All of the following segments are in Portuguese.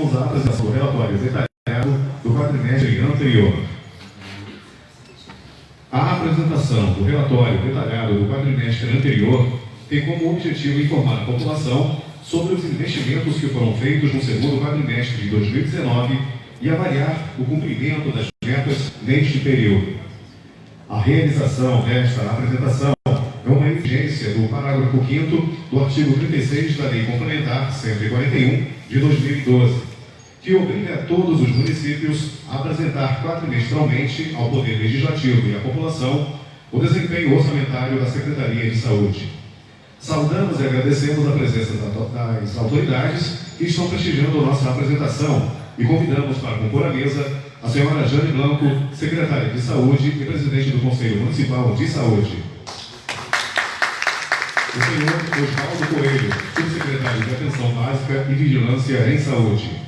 Vamos à apresentação do relatório detalhado do quadrimestre anterior. A apresentação do relatório detalhado do quadrimestre anterior tem como objetivo informar a população sobre os investimentos que foram feitos no segundo quadrimestre de 2019 e avaliar o cumprimento das metas neste período. A realização desta apresentação é uma exigência do parágrafo 5º do artigo 36 da Lei Complementar 141 de 2012, que obriga a todos os municípios a apresentar quadrimestralmente ao Poder Legislativo e à população o desempenho orçamentário da Secretaria de Saúde. Saudamos e agradecemos a presença das autoridades que estão prestigiando a nossa apresentação e convidamos para compor a mesa a senhora Jane Blanco, secretária de Saúde e presidente do Conselho Municipal de Saúde. O senhor Osvaldo Coelho, subsecretário de Atenção Básica e Vigilância em Saúde.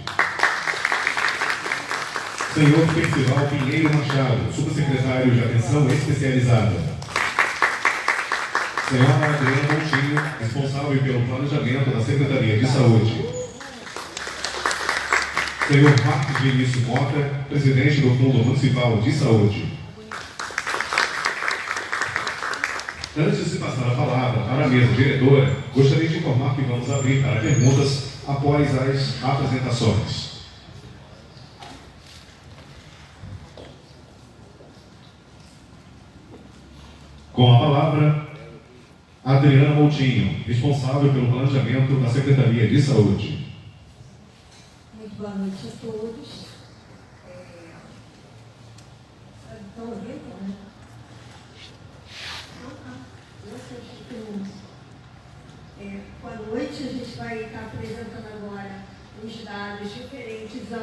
Senhor Percival Pinheiro Machado, subsecretário de Atenção Especializada. Senhora Adriana Montinho, responsável pelo planejamento da Secretaria de Saúde. Senhor Marcos Vinícius Mota, presidente do Fundo Municipal de Saúde. Antes de passar a palavra para a mesa diretora, gostaria de informar que vamos abrir para perguntas após as apresentações. Com a palavra, Adriana Montinho, responsável pelo planejamento da Secretaria de Saúde. Muito boa noite a todos. Estão ouvindo, né? Boa noite, a gente vai estar apresentando agora os dados referentes a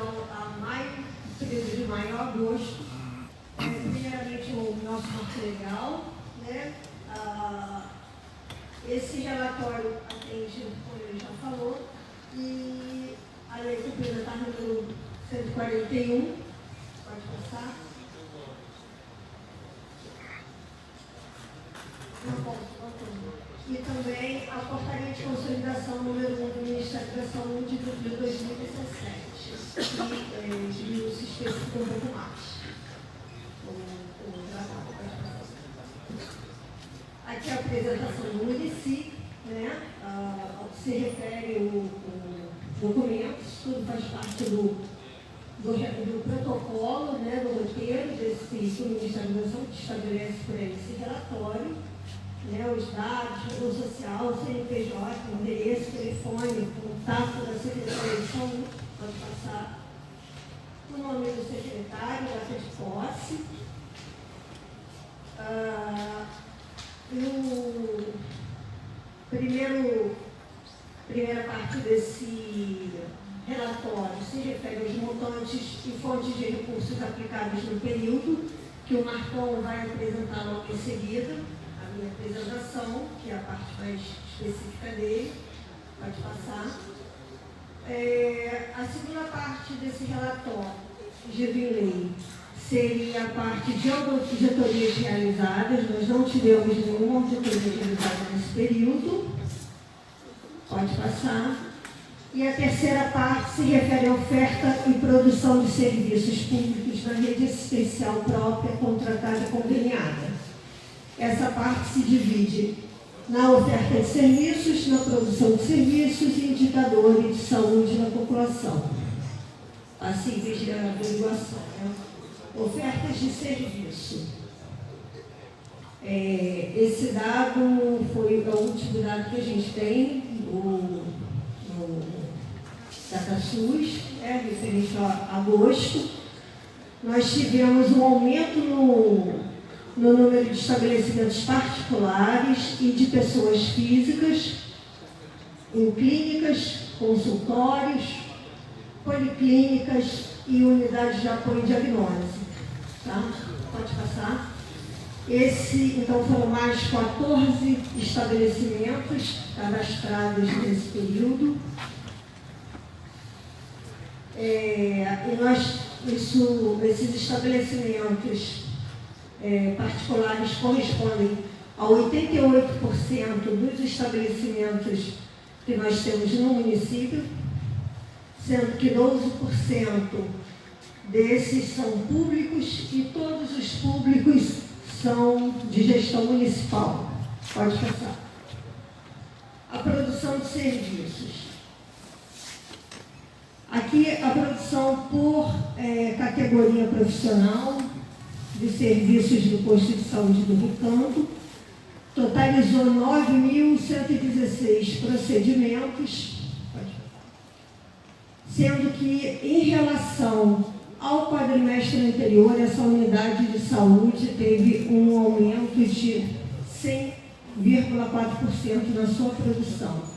maio, período de maio a agosto. Primeiramente, o nosso marco legal, né? Esse relatório atende, como ele já falou, e a lei complementar número 141, pode passar. E também a portaria de consolidação número 1 do Ministério da Saúde de 2017, que diminui-se específico um pouco mais. Aqui a apresentação do município, né, ao que se refere o documento, tudo faz parte do protocolo, né, do roteiro desse que o Ministério da Saúde estabelece para esse relatório, né, os dados, razão social, CNPJ, endereço, telefone, contato da Secretaria de Saúde, pode passar, o nome do secretário, data de posse. No primeira parte desse relatório se refere aos montantes e fontes de recursos aplicados no período, que o Marcão vai apresentar logo em seguida, a minha apresentação, que é a parte mais específica dele, pode passar. A segunda parte desse relatório, de lei, seria a parte de auditorias realizadas. Nós não tivemos nenhuma auditoria realizada nesse período. Pode passar. E a terceira parte se refere à oferta e produção de serviços públicos na rede assistencial própria, contratada e conveniada. Essa parte se divide na oferta de serviços, na produção de serviços e indicadores de saúde na população, passíveis de averiguação, né? Ofertas de serviço. Esse dado foi o último dado que a gente tem no DataSUS, referente a agosto. Nós tivemos um aumento no número de estabelecimentos particulares e de pessoas físicas, em clínicas, consultórios, policlínicas e unidades de apoio e diagnóstico. Tá? Pode passar. Então, foram mais 14 estabelecimentos cadastrados nesse período. Esses estabelecimentos particulares correspondem a 88% dos estabelecimentos que nós temos no município. sendo que 12% desses são públicos e todos os públicos são de gestão municipal. Pode passar. A produção de serviços. Aqui a produção por categoria profissional de serviços do posto de saúde do Recanto totalizou 9.116 procedimentos, sendo que em relação ao quadrimestre anterior, essa unidade de saúde teve um aumento de 100,4% na sua produção.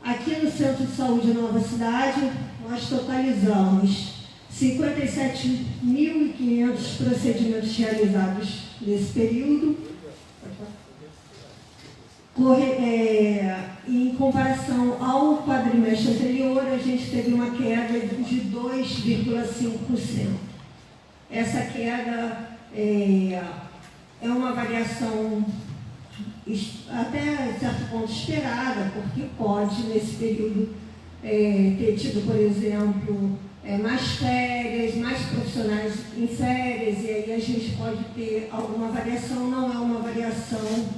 Aqui no Centro de Saúde Nova Cidade, nós totalizamos 57.500 procedimentos realizados nesse período. Em comparação ao quadrimestre anterior, a gente teve uma queda de 2,5%. Essa queda é uma variação até certo ponto esperada, porque pode, nesse período, ter tido, por exemplo, mais férias, mais profissionais em férias, e aí a gente pode ter alguma variação, não é uma variação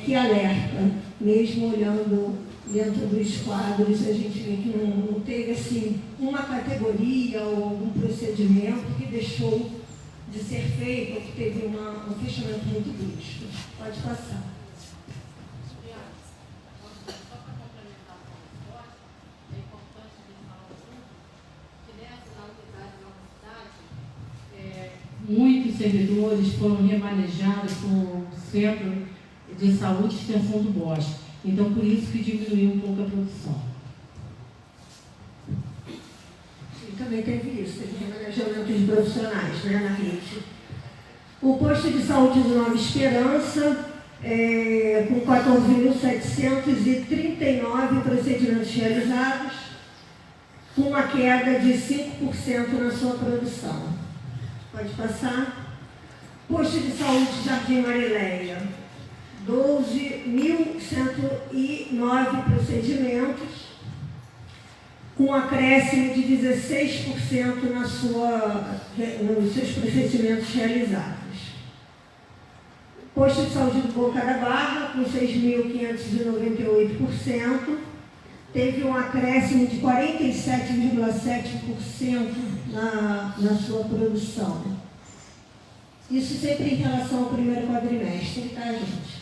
que alerta, mesmo olhando dentro dos quadros, a gente vê que não teve assim, uma categoria ou algum procedimento que deixou de ser feito ou que teve um fechamento muito brusco. Pode passar. Muitos servidores foram remanejados com o Centro de Saúde e Extensão do Bosque. Então, por isso que diminuiu um pouco a produção. E também teve isso, teve remanejamento de profissionais, né, na rede. O posto de saúde de Nova Esperança, com 14.739 procedimentos realizados, com uma queda de 5% na sua produção. Pode passar. Posto de saúde Jardim Marileia, 12.109 procedimentos, com um acréscimo de 16% nos seus procedimentos realizados. Posto de saúde do Boca da Barra, com 6.598%, teve um acréscimo de 47,7% na sua produção. Isso sempre em relação ao primeiro quadrimestre, tá, gente?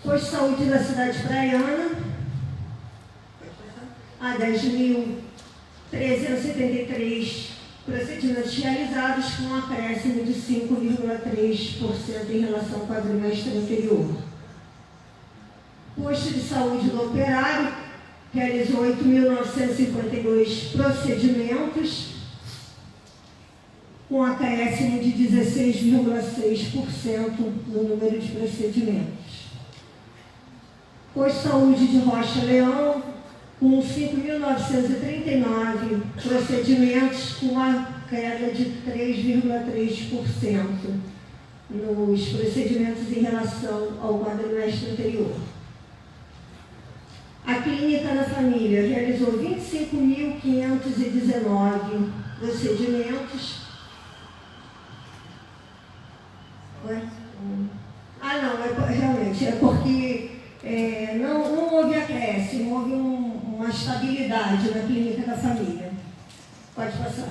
Posto de saúde da cidade praiana, a 10.373 procedimentos realizados, com um acréscimo de 5,3% em relação ao quadrimestre anterior. Posto de saúde do Operário realizou 8.952 procedimentos, com um acréscimo de 16,6% no número de procedimentos. Posto de saúde de Rocha Leão, com 5.939 procedimentos, com uma queda de 3,3% nos procedimentos em relação ao quadrimestre anterior. A Clínica da Família realizou 25.519 procedimentos. Realmente, é porque não houve acréscimo, houve uma estabilidade na Clínica da Família. Pode passar.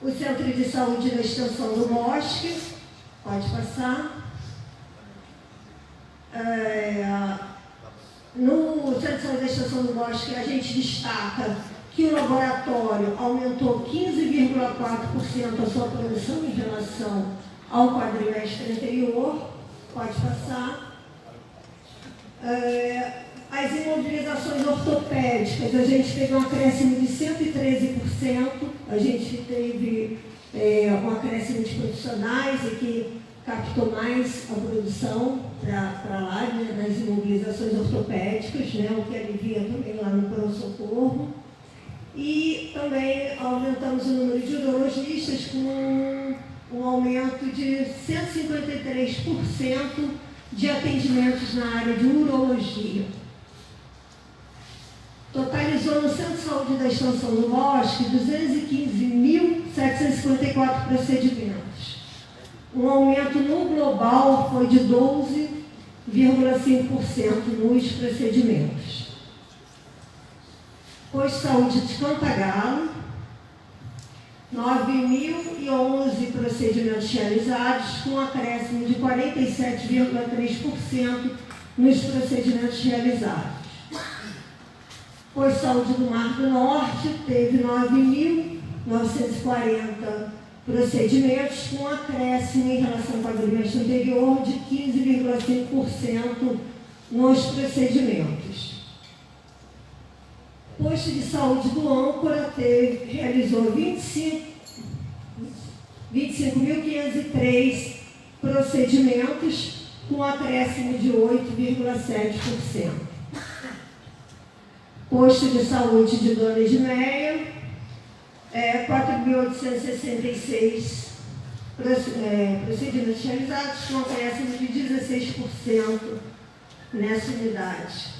O Centro de Saúde da Extensão do Bosque, pode passar. No Centro de Saúde da Extensão do Bosque, a gente destaca que o laboratório aumentou 15,4% a sua produção em relação ao quadrimestre anterior. Pode passar. As imobilizações ortopédicas, a gente teve um acréscimo de 113%, a gente teve um acréscimo de profissionais e que captou mais a produção para lá, né, nas imobilizações ortopédicas, né, o que alivia também lá no pronto-socorro. E também aumentamos o número de urologistas com um aumento de 153% de atendimentos na área de urologia. realizou no Centro de Saúde da Extensão do Bosque 215.754 procedimentos. Um aumento no global foi de 12,5% nos procedimentos. Posto de Saúde de Cantagalo, 9.011 procedimentos realizados, com acréscimo de 47,3% nos procedimentos realizados. Posto de Saúde do Mar do Norte teve 9.940 procedimentos, com acréscimo em relação ao quadrimestre anterior de 15,5% nos procedimentos. Posto de Saúde do Âncora realizou 25.503 procedimentos, com acréscimo de 8,7%. Posto de Saúde de Dona Edmeia, 4.866 procedimentos realizados, com acréscimo de 16% nessa unidade.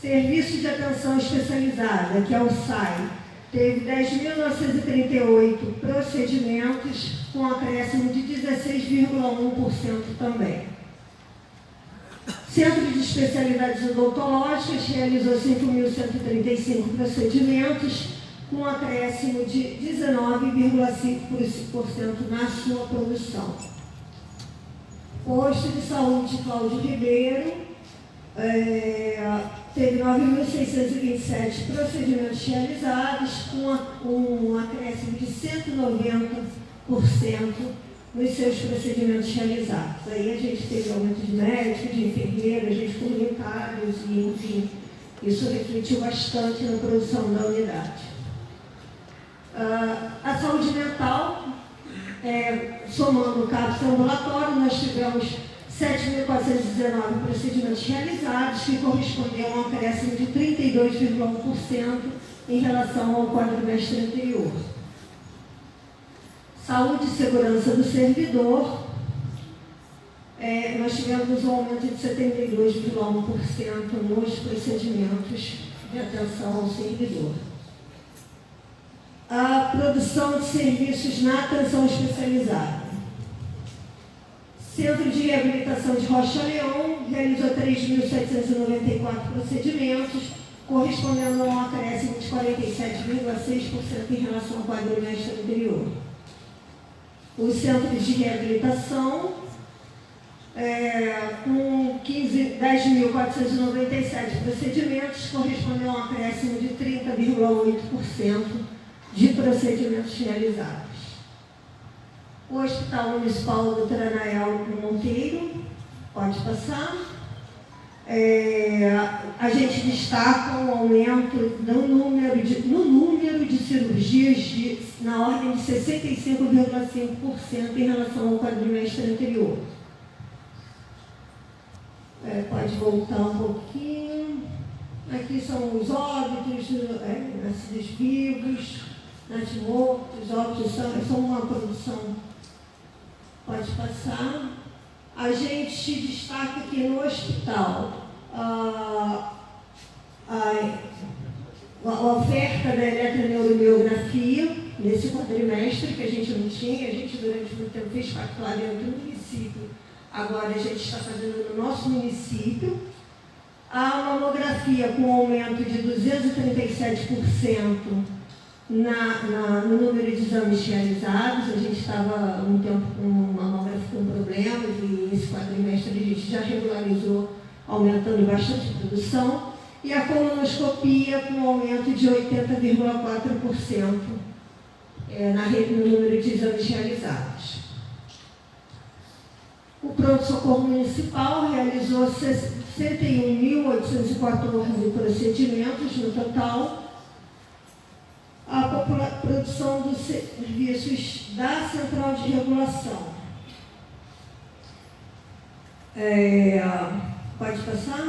Serviço de Atenção Especializada, que é o SAI, teve 10.938 procedimentos, com acréscimo de 16,1% também. Centro de Especialidades Odontológicas realizou 5.135 procedimentos, com acréscimo de 19,5% na sua produção. Posto de Saúde Cláudio Ribeiro teve 9.627 procedimentos realizados, com um acréscimo de 190% nos seus procedimentos realizados. Aí a gente teve aumento de médicos, de enfermeiras, de comunitários, e enfim, isso refletiu bastante na produção da unidade. A saúde mental, somando o CAPS ambulatório, nós tivemos 7.419 procedimentos realizados, que correspondiam a um acréscimo de 32,1% em relação ao quadrimestre anterior. Saúde e segurança do servidor, nós tivemos um aumento de 72,1% nos procedimentos de atenção ao servidor. A produção de serviços na atenção especializada. Centro de Reabilitação de Rocha Leão realizou 3.794 procedimentos, correspondendo a um acréscimo de 47,6% em relação ao quadrimestre anterior. Os centros de reabilitação, com 10.497 procedimentos, correspondendo a um acréscimo de 30,8% de procedimentos realizados. O Hospital Municipal Doutora Anael Monteiro, pode passar. A gente destaca um aumento no número de cirurgias na ordem de 65,5% em relação ao quadrimestre anterior. Pode voltar um pouquinho. Aqui são os óbitos, nascidos vivos, natimortos, óbitos, são uma produção. Pode passar. A gente destaca aqui no hospital a oferta da eletroneuromiografia nesse quadrimestre, que a gente não tinha. A gente durante muito tempo fez parte lá dentro do município, agora a gente está fazendo no nosso município. A mamografia com aumento de 237% no número de exames realizados. A gente estava um tempo com uma mamografia com problemas e esse quadrimestre a gente já regularizou, aumentando bastante a produção. E a colonoscopia com aumento de 80,4% no número de exames realizados. O pronto-socorro municipal realizou 61.814 procedimentos no total. A produção dos serviços da Central de Regulação. Pode passar?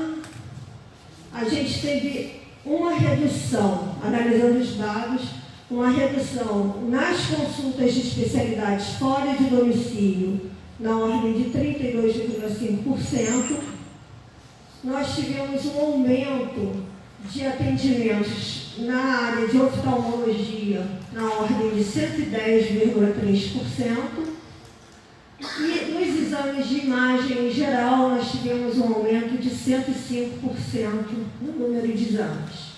A gente teve uma redução, analisando os dados, uma redução nas consultas de especialidades fora de domicílio, na ordem de 32,5%. Nós tivemos um aumento de atendimentos na área de oftalmologia na ordem de 110,3%. E nos exames de imagem em geral, nós tivemos um aumento de 105% no número de exames.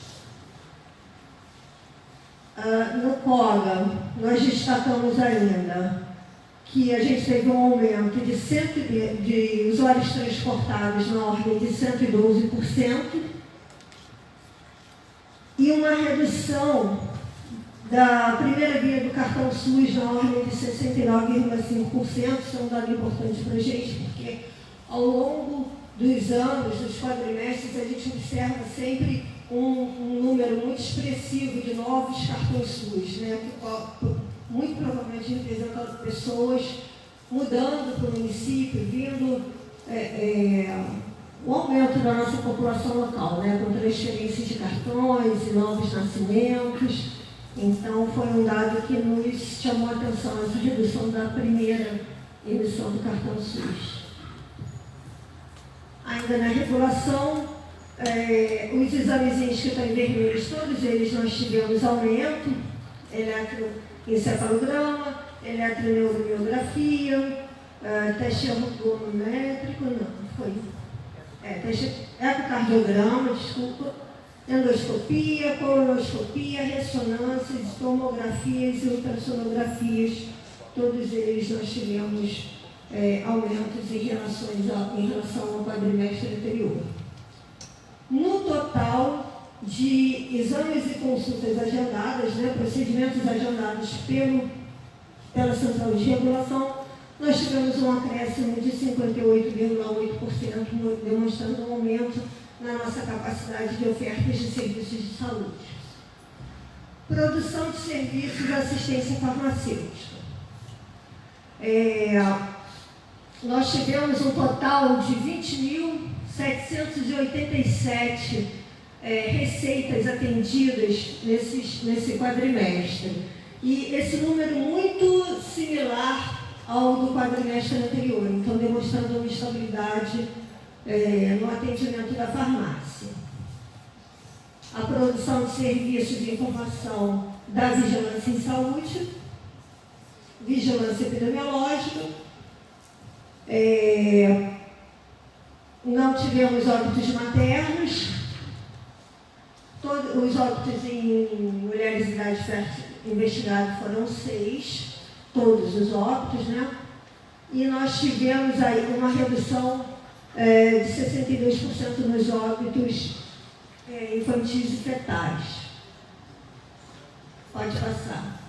No COGA, nós destacamos ainda que a gente teve um aumento de usuários transportados na ordem de 112% e uma redução da primeira via do cartão SUS na ordem de 69,5%. Isso é um dado importante para a gente, porque ao longo dos anos, dos quadrimestres, a gente observa sempre um número muito expressivo de novos cartões SUS, né, que muito provavelmente representam pessoas mudando para o município, vindo o aumento da nossa população local, né, com transferências de cartões e novos nascimentos. Então, foi um dado que nos chamou a atenção, essa redução da primeira emissão do cartão SUS. Ainda na regulação, os examezinhos que estão em vermelhos, todos eles nós tivemos aumento, eletroencefalograma, eletroneuromiografia, teste ergométrico, teste ecocardiograma, desculpa, endoscopia, colonoscopia, ressonâncias, tomografias e ultrassonografias, todos eles nós tivemos aumentos em relação ao quadrimestre anterior. No total de exames e consultas agendadas, né, procedimentos agendados pela Central de Regulação, nós tivemos um acréscimo de 58,8%, demonstrando um aumento na nossa capacidade de ofertas de serviços de saúde. Produção de serviços de assistência farmacêutica. Nós tivemos um total de 20.787 receitas atendidas nesse quadrimestre. E esse número muito similar ao do quadrimestre anterior, então demonstrando uma estabilidade no atendimento da farmácia. A produção de serviços de informação da vigilância em saúde, vigilância epidemiológica, não tivemos óbitos maternos, os óbitos em mulheres de idade fértil investigados foram 6, todos os óbitos, né? E nós tivemos aí uma redução de 62% nos óbitos infantis e fetais. Pode passar.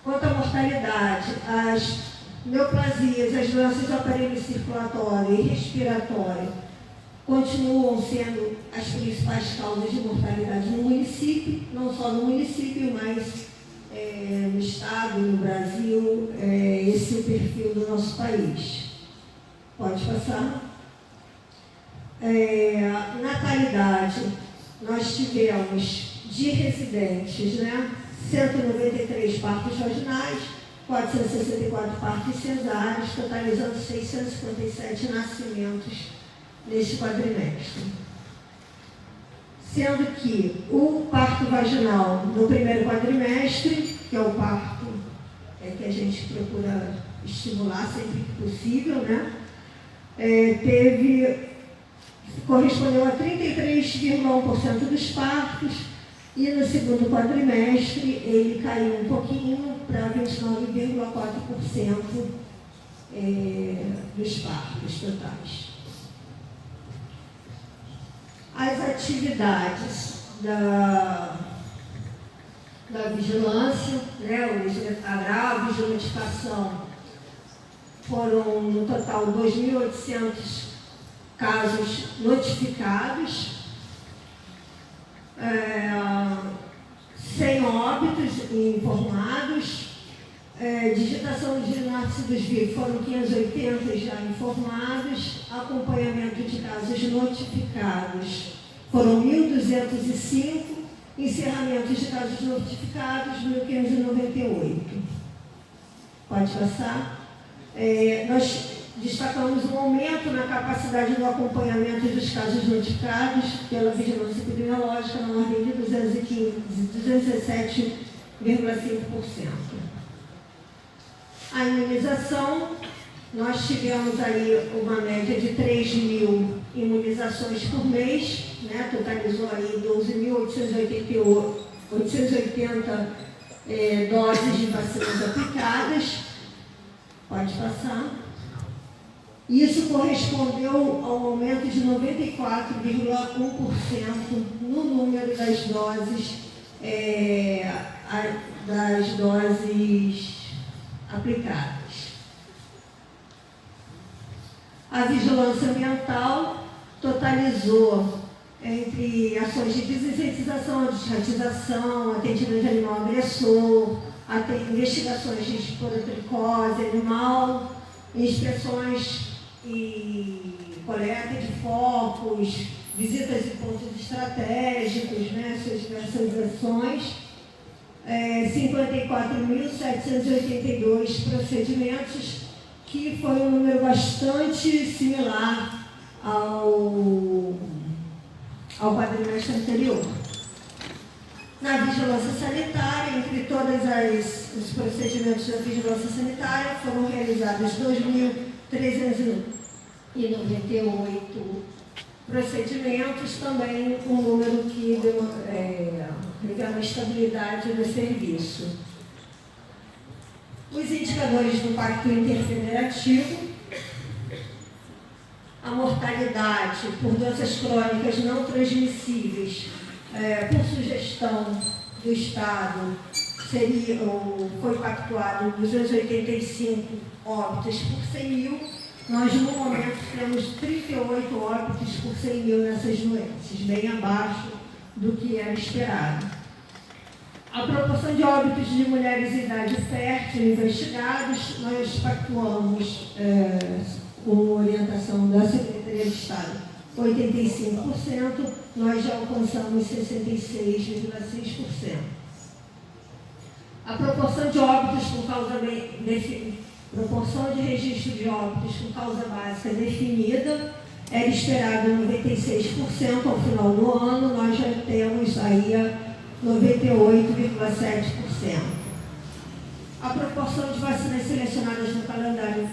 Quanto à mortalidade, as neoplasias, as doenças do aparelho circulatório e respiratório continuam sendo as principais causas de mortalidade no município, não só no município, mas no Estado, no Brasil, esse é o perfil do nosso país. Pode passar. Natalidade, nós tivemos de residentes, né, 193 partos vaginais, 464 partos cesáreos, totalizando 657 nascimentos neste quadrimestre. Sendo que o parto vaginal no primeiro quadrimestre, que é o parto que a gente procura estimular sempre que possível, né, correspondeu a 33,1% dos partos, e no segundo quadrimestre ele caiu um pouquinho para 29,4% dos partos totais. As atividades da vigilância, né, o agravo, vigilanificação, foram no total 2.800 casos notificados, 100 óbitos informados, digitação de genócidos vivos foram 580 já informados, acompanhamento de casos notificados foram 1.205, encerramentos de casos notificados 1.598. Pode passar. Nós destacamos um aumento na capacidade do acompanhamento dos casos notificados pela vigilância epidemiológica na ordem de 217,5%. A imunização, nós tivemos aí uma média de 3.000 imunizações por mês, né? Totalizou aí 12.880 doses de vacinas aplicadas. Pode passar. Isso correspondeu ao aumento de 94,1% no número das doses aplicadas. A vigilância ambiental totalizou, entre ações de desensitização, desratização, atendimento animal agressor, investigações de esporotricose animal, inspeções e coleta de focos, visitas em pontos estratégicos, né, suas diversas ações, 54.782 procedimentos, que foi um número bastante similar ao quadrimestre anterior. Na vigilância sanitária, entre todos os procedimentos da vigilância sanitária, foram realizados 2.398 procedimentos, também um número que revela a estabilidade do serviço. Os indicadores do Pacto Interfederativo: a mortalidade por doenças crônicas não transmissíveis, por sugestão do Estado, foi pactuado 285 óbitos por 100.000. Nós, no momento, temos 38 óbitos por 100.000 nessas doenças, bem abaixo do que era esperado. A proporção de óbitos de mulheres em idade fértil investigados, nós pactuamos, com orientação da Secretaria de Estado, 85%, nós já alcançamos 66,6%. A proporção de óbitos por causa proporção de registro de óbitos por causa básica definida, era esperado 96% ao final do ano, nós já temos aí 98,7%. A proporção de vacinas selecionadas no calendário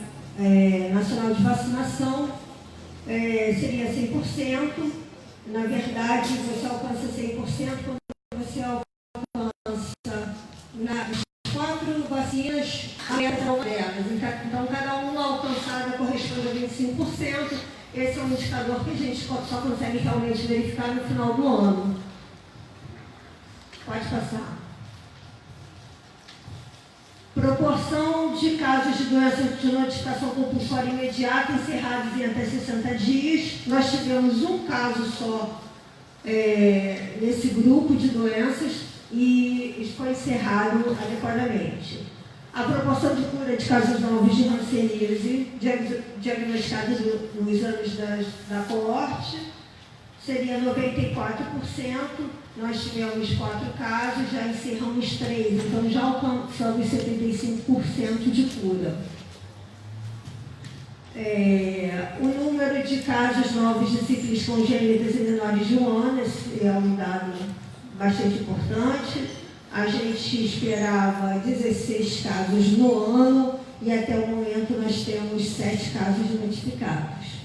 nacional de vacinação seria 100%. Na verdade, você alcança 100% quando você alcança nas 4 vacinas a meta delas. Então, cada uma alcançada corresponde a 25%. Esse é um indicador que a gente só consegue realmente verificar no final do ano. Pode passar. Proporção de casos de doença de notificação compulsória imediata encerrados em até 60 dias. Nós tivemos um caso só nesse grupo de doenças e foi encerrado adequadamente. A proporção de cura de casos novos de hanseníase diagnosticados nos anos da coorte seria 94%. Nós tivemos 4 casos, já encerramos 3, então já alcançamos 75% de cura. O número de casos novos de sífilis congênitas em menores de 1 ano, esse é um dado bastante importante. A gente esperava 16 casos no ano e até o momento nós temos 7 casos notificados.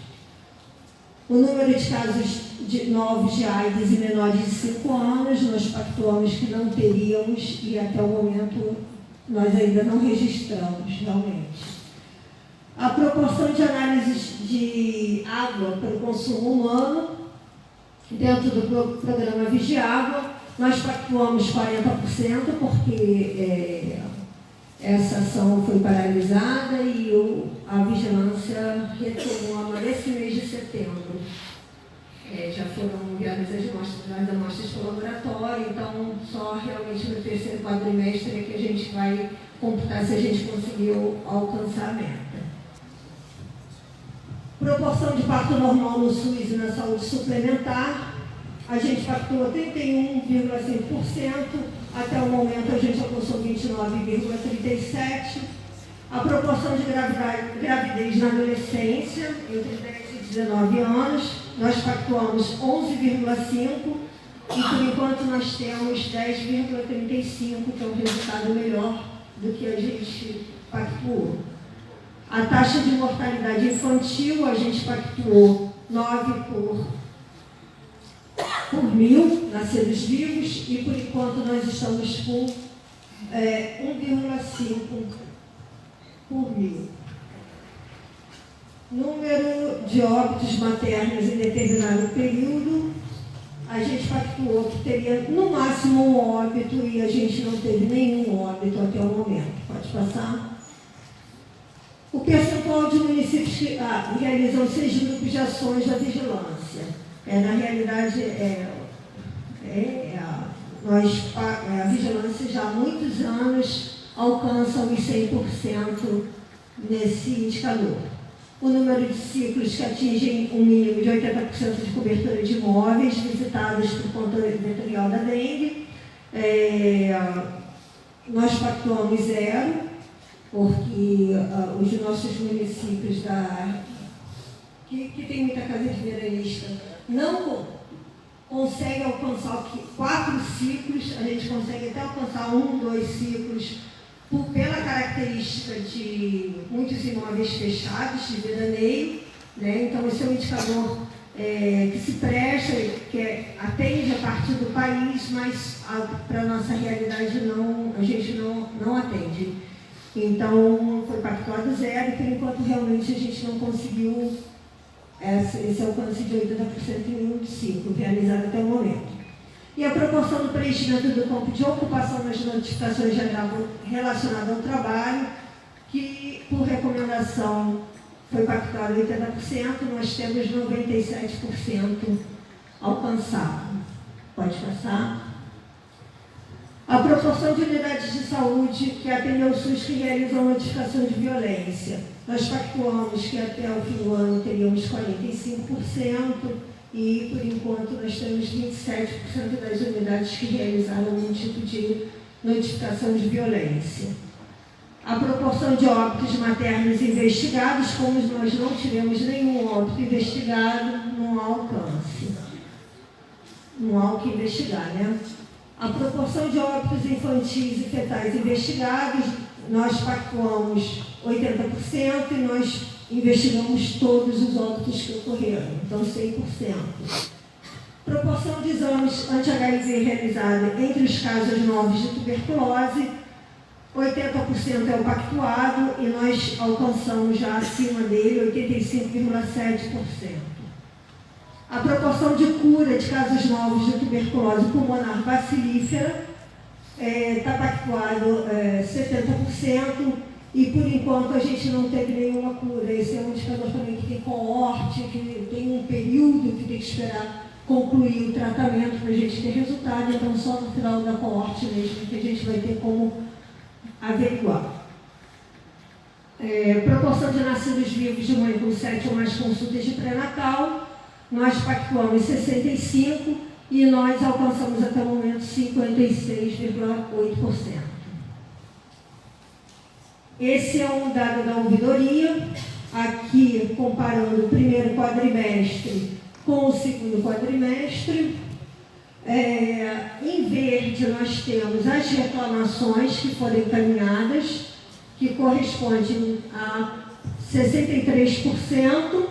O número de casos novos de AIDS em menores de 5 anos, nós pactuamos que não teríamos e até o momento nós ainda não registramos realmente. A proporção de análises de água para o consumo humano, dentro do programa Vigiágua, nós pactuamos 40%, porque essa ação foi paralisada e a vigilância retomou nesse mês de setembro. Já foram enviadas as amostras para o laboratório, então só realmente no terceiro quadrimestre é que a gente vai computar se a gente conseguiu alcançar a meta. Proporção de parto normal no SUS e na saúde suplementar, a gente pactua 31,5%, até o momento a gente alcançou 29,37%. A proporção de gravidez na adolescência, entre 10 e 19 anos, nós pactuamos 11,5 e, por enquanto, nós temos 10,35, que é um resultado melhor do que a gente pactuou. A taxa de mortalidade infantil, a gente pactuou 9 por 1.000 nascidos vivos e, por enquanto, nós estamos com 1,5 por 1.000. Número de óbitos maternos em determinado período, a gente pactuou que teria no máximo um óbito e a gente não teve nenhum óbito até o momento. Pode passar? O percentual de municípios que realizam 6 grupos de ações da vigilância. Na realidade, a vigilância já há muitos anos alcança os 100% nesse indicador. O número de ciclos que atingem um mínimo de 80% de cobertura de imóveis visitados por conta vetorial da dengue. Nós pactuamos 0, porque os nossos municípios que tem muita casa de veranista não conseguem alcançar 4 ciclos, a gente consegue até alcançar 1, 2 ciclos, pela característica de muitos imóveis fechados, de veraneio, né? Então, esse é um indicador que se presta, que atende a partir do país, mas para a nossa realidade a gente não atende. Então, foi pactuado 0 e, por enquanto, realmente a gente não conseguiu esse alcance de 80% em um ciclo realizado até o momento. E a proporção do preenchimento do campo de ocupação nas notificações gerais relacionadas ao trabalho, que, por recomendação, foi pactuado 80%, nós temos 97% alcançado. Pode passar? A proporção de unidades de saúde que atendem ao SUS que realizam notificação de violência. Nós pactuamos que até o fim do ano teríamos 45%, e, por enquanto, nós temos 27% das unidades que realizaram algum tipo de notificação de violência. A proporção de óbitos maternos investigados, como nós não tivemos nenhum óbito investigado, não há alcance. Não há o que investigar, né? A proporção de óbitos infantis e fetais investigados, nós pactuamos 80% e nós investigamos todos os óbitos que ocorreram, então 100%. Proporção de exames anti-HIV realizada entre os casos novos de tuberculose, 80% é o pactuado e nós alcançamos já acima dele 85,7%. A proporção de cura de casos novos de tuberculose pulmonar bacilífera está pactuado 70%, e por enquanto a gente não teve nenhuma cura. Esse é um indicador também que tem coorte, que tem um período que tem que esperar concluir o tratamento para a gente ter resultado, então só no final da coorte mesmo que a gente vai ter como averiguar. Proporção de nascidos vivos de mãe com 7 ou mais consultas de pré-natal, nós pactuamos 65% e nós alcançamos até o momento 56,8%. Esse é um dado da ouvidoria, aqui comparando o primeiro quadrimestre com o segundo quadrimestre. Em verde nós temos as reclamações que foram encaminhadas, que correspondem a 63%,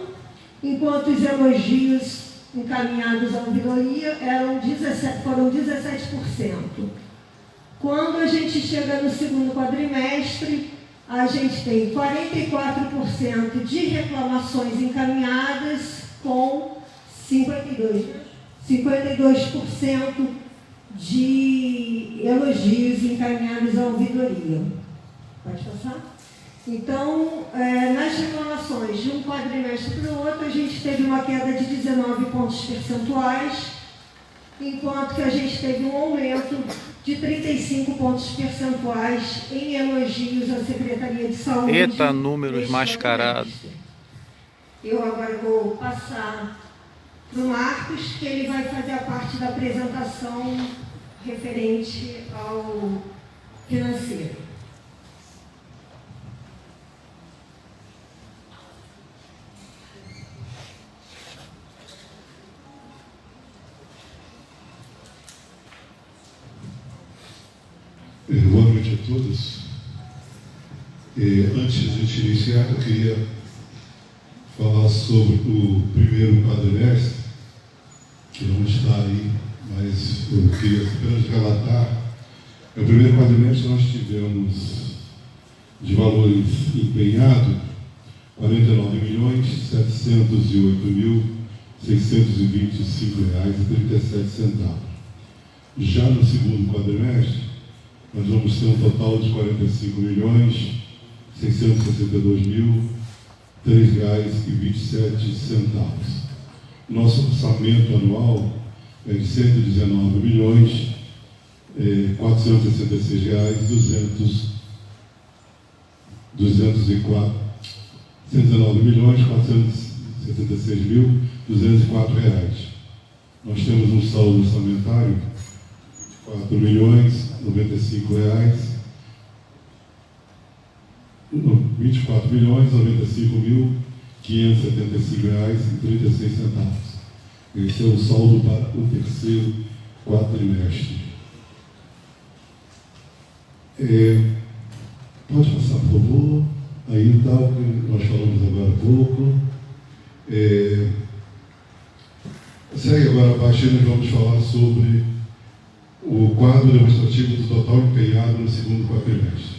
enquanto os elogios encaminhados à ouvidoria foram 17%. Quando a gente chega no segundo quadrimestre, a gente tem 44% de reclamações encaminhadas com 52% de elogios encaminhados à ouvidoria. Pode passar? Então, nas reclamações de um quadrimestre para o outro, a gente teve uma queda de 19 pontos percentuais, enquanto que a gente teve um aumento de 35 pontos percentuais em elogios à Secretaria de Saúde. Eita, números mascarados. Eu agora vou passar para o Marcos, que ele vai fazer a parte da apresentação referente ao financeiro. Boa noite a todos. Antes de a gente iniciar, eu queria falar sobre o primeiro quadrimestre, que não está aí, mas eu queria apenas relatar. No primeiro quadrimestre nós tivemos de valores empenhados R$ 49.708.625,37. Já no segundo quadrimestre, nós vamos ter um total de R$ 45.662.003,27. Nosso orçamento anual é de R$ 119.476.204. Nós temos um saldo orçamentário de R$ 24.095.575,36. Esse é o saldo para o terceiro quadrimestre. Pode passar, por favor. Aí está o que nós falamos agora há pouco. Segue agora abaixo e nós vamos falar sobre o quadro demonstrativo do total empenhado no segundo quadrimestre.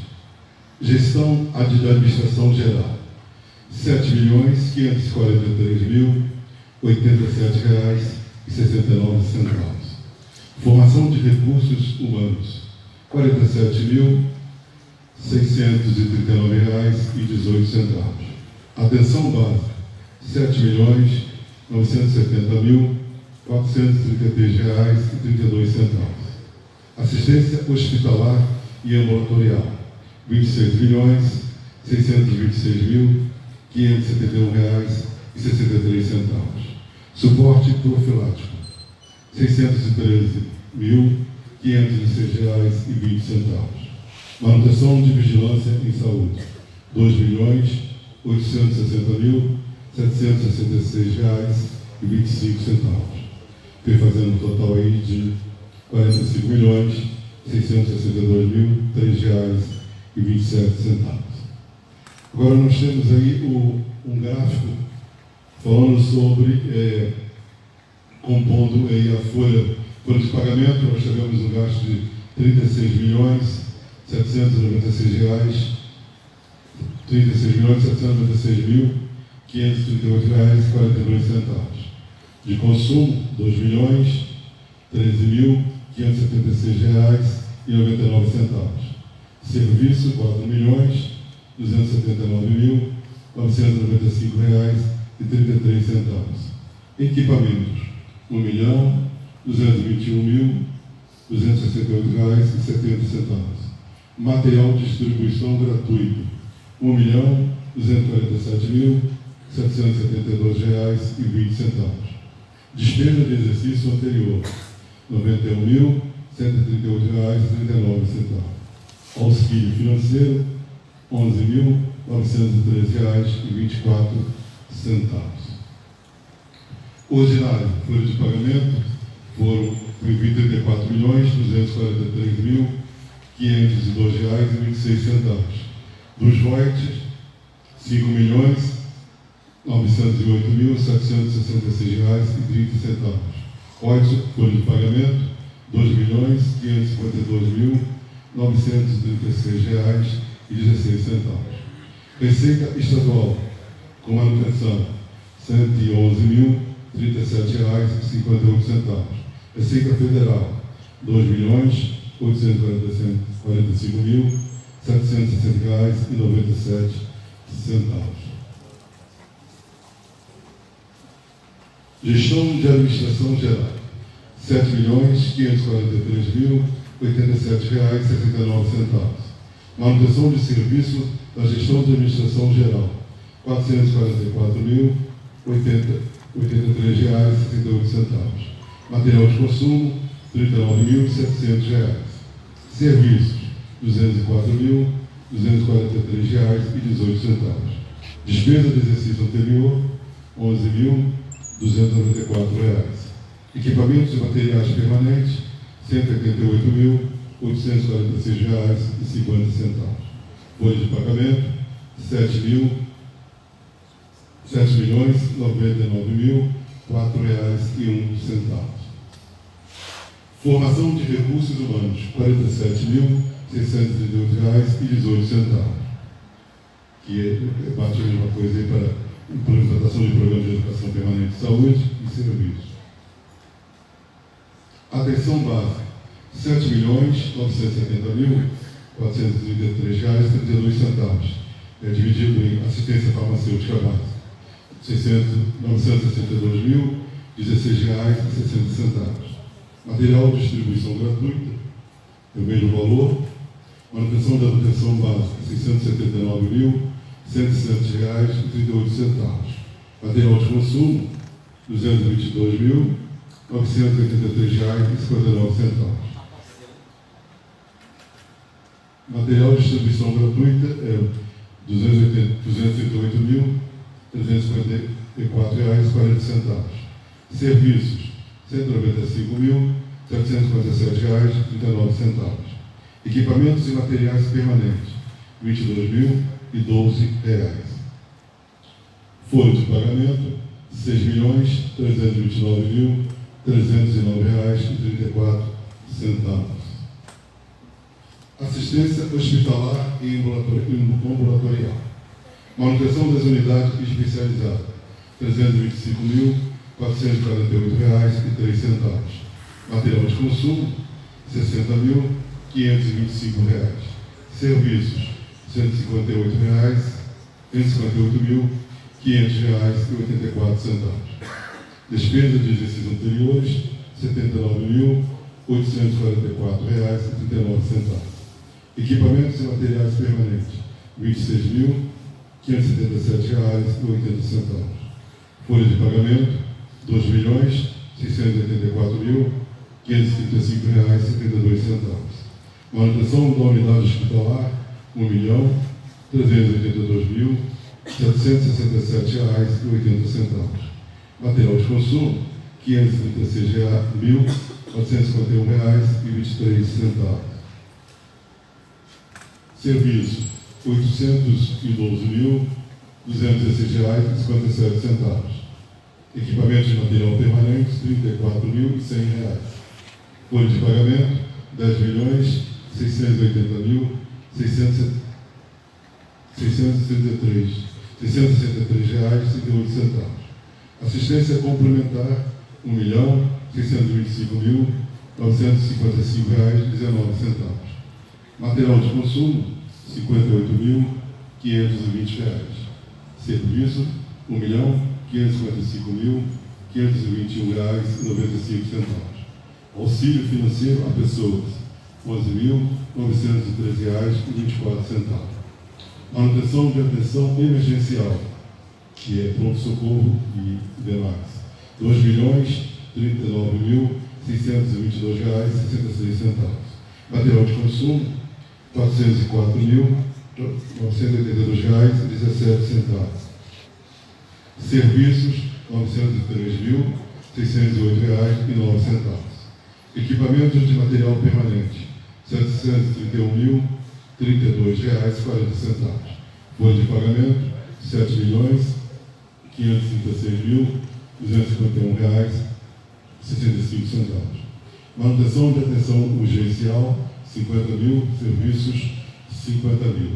Gestão de administração geral, R$ 7.543.087,69. Formação de recursos humanos, R$ 47.639,18. Atenção básica, R$ 7.970.433,32. Assistência hospitalar e ambulatorial, R$ 26.626.571,63. Suporte profilático, R$ 613.516,20. Manutenção de vigilância em saúde, R$ 2.860.766,25. Fazendo um total aí de R$ 45.662.003,27. Agora nós temos aí um gráfico falando sobre, compondo aí a folha de pagamento. Nós tivemos um gasto de R$ 36.796.538,49. De consumo, R$ 2.013.576,99. Serviço, R$ 4.279.995,33. Equipamentos, R$ 1.221.268,70. Material de distribuição gratuito, R$ 1.247.772,20. Despesa de exercício anterior, R$ 91.138,39. Auxílio financeiro, R$ 11.913,24. Ordinário, folha de pagamento, foram R$ 34.243.502,26. Dos royalties, R$ 5.908.766,30. Royalties, folha de pagamento, R$ 2.552.936,16. Receita estadual, com manutenção, R$ 111.037,58. Receita federal, R$ 2.845.760,97. Gestão de administração geral, R$ 7.543.087,69. Manutenção de serviço da gestão de administração geral, R$ 444.083,68. Material de consumo, R$ 39.700. Serviços, R$ 204.243,18. Despesa de exercício anterior, R$ 11.294. Equipamentos e materiais permanentes, R$ 7.846,50. Folha de pagamento, R$ 7.099.004,01. Formação de recursos humanos, R$ 47.638,18. Que bate a mesma coisa aí para implementação de programas de educação permanente de saúde e serviços. Atenção básica, R$ 7.970.433,32. É dividido em assistência farmacêutica básica, R$ 962.016,60. Material de distribuição gratuita, é o mesmo valor. Manutenção da manutenção básica, R$ 679.107,38. Material de consumo, R$ 222.983,59. Material de distribuição gratuita é R$ 288.354,40. Serviços, R$ 195.757,39. Equipamentos e materiais permanentes, R$ 22.012. Folha de pagamento, R$ 6.329.309,34. Assistência hospitalar e ambulatorial. Manutenção das unidades especializadas, R$ 325.448,03. Material de consumo, R$ 60.525. Serviços, R$ 158.500,84. Despesas de exercícios anteriores, R$ 79.844,39. Equipamentos e materiais permanentes, R$ 26.577,80. Folha de pagamento, R$ 2.684.535,72. Manutenção da unidade hospitalar, R$ 1.382.767,80. Material de consumo, R$ 536.451,23. Serviço, R$ 812.216,57. Equipamentos de material permanente, R$ 34.100. Folha de pagamento, R$ 10.680.663,38. Assistência complementar, R$ 1.625.955,19. Material de consumo, R$ 58.520. Serviço, R$ 1.555.521,95. Auxílio financeiro a pessoas, R$ 11.913,24. Manutenção de atenção emergencial, que é pronto-socorro e demais, R$ 2.039.622,66. Material de consumo, R$ 404.982,17. Serviços, R$ 903.608,09. Equipamentos de material permanente, R$ 731.032,40. Folha de pagamento, R$ 7.552.251,65. Manutenção de atenção urgencial, R$ 50.000. Serviços, R$ 50.000.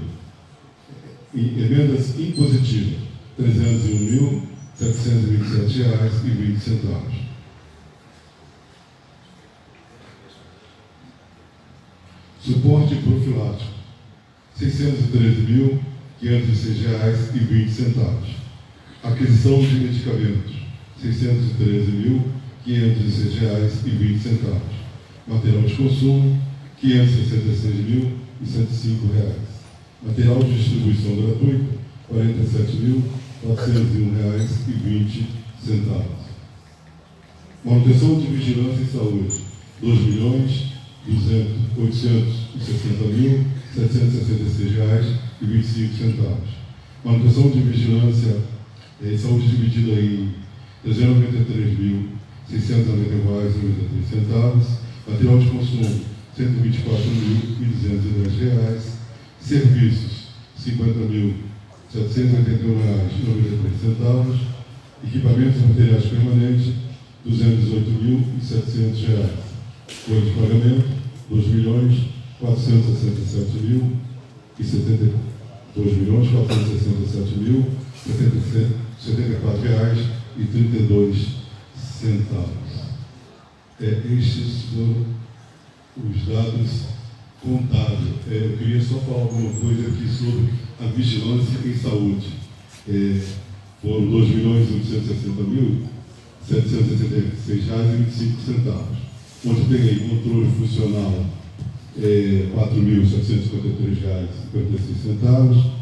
Emendas impositivas, R$ 301.727,20. Suporte profilático, R$ 613.506,20. Aquisição de medicamentos, R$ 613.506,20. Material de consumo, R$ 566.105. Material de distribuição gratuita, R$ 47.401,20. Manutenção de vigilância em saúde, R$ 2.860.766,25. Manutenção de vigilância em saúde dividida em R$ 393.690,93. Material de consumo, R$ R$ 124.210. Serviços, R$ 50.781,93. Equipamentos e materiais permanentes, R$ 218.700. Folha de pagamento, R$ 2.467.074,32. Estes foram os dados contábeis. Eu queria só falar alguma coisa aqui sobre a vigilância em saúde. Foram R$ 2.860.766,25. Onde tem aí controle funcional, R$ 4.753,56.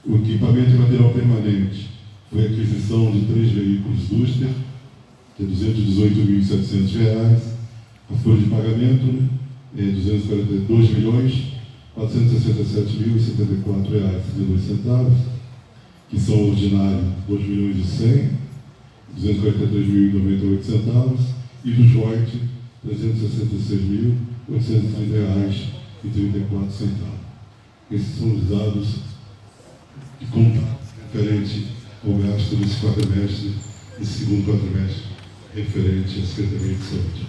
O equipamento e material permanente foi aquisição de 3 veículos Duster, de R$ 218.700. A folha de pagamento é R$ 242.467.074,32, que são ordinário R$ 2.100.000, R$ 243.098, e do joint R$ 366.830,34. Esses são os dados de conta referente ao gasto desse quadrimestre, desse segundo quadrimestre, referente à Secretaria de Saúde.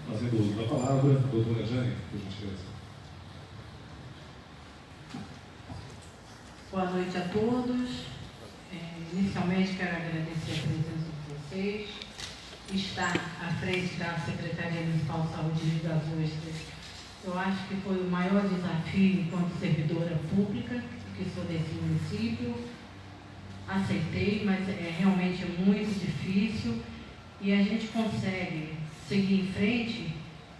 Fazendo uso da palavra, doutora Jane, por gentileza. Boa noite a todos. Inicialmente quero agradecer a presença de vocês. Estar à frente da Secretaria Municipal de Saúde de Rio das Ostras, eu acho que foi o maior desafio enquanto servidora pública, que sou desse município. Aceitei, mas realmente é muito difícil e a gente consegue seguir em frente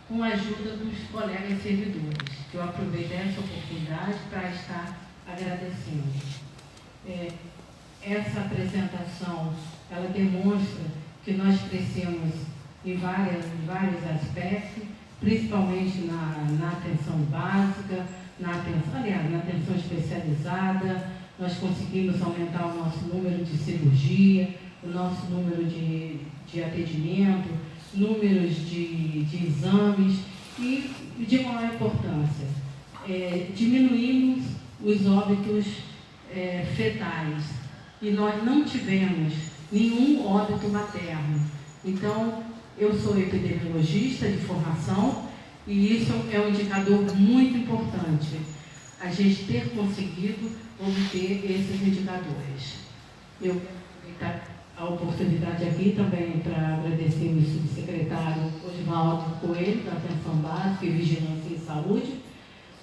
com a ajuda dos colegas servidores, que eu aproveito essa oportunidade para estar agradecendo. Essa apresentação, ela demonstra que nós crescemos em vários aspectos, principalmente na atenção básica, na atenção especializada. Nós conseguimos aumentar o nosso número de cirurgia, o nosso número de atendimento, números de exames e, de maior importância, diminuímos os óbitos fetais e nós não tivemos nenhum óbito materno. Então, eu sou epidemiologista de formação e isso é um indicador muito importante, a gente ter conseguido obter esses indicadores. Eu quero aproveitar a oportunidade aqui também para agradecer o subsecretário Osvaldo Coelho, da Atenção Básica e Vigilância em Saúde,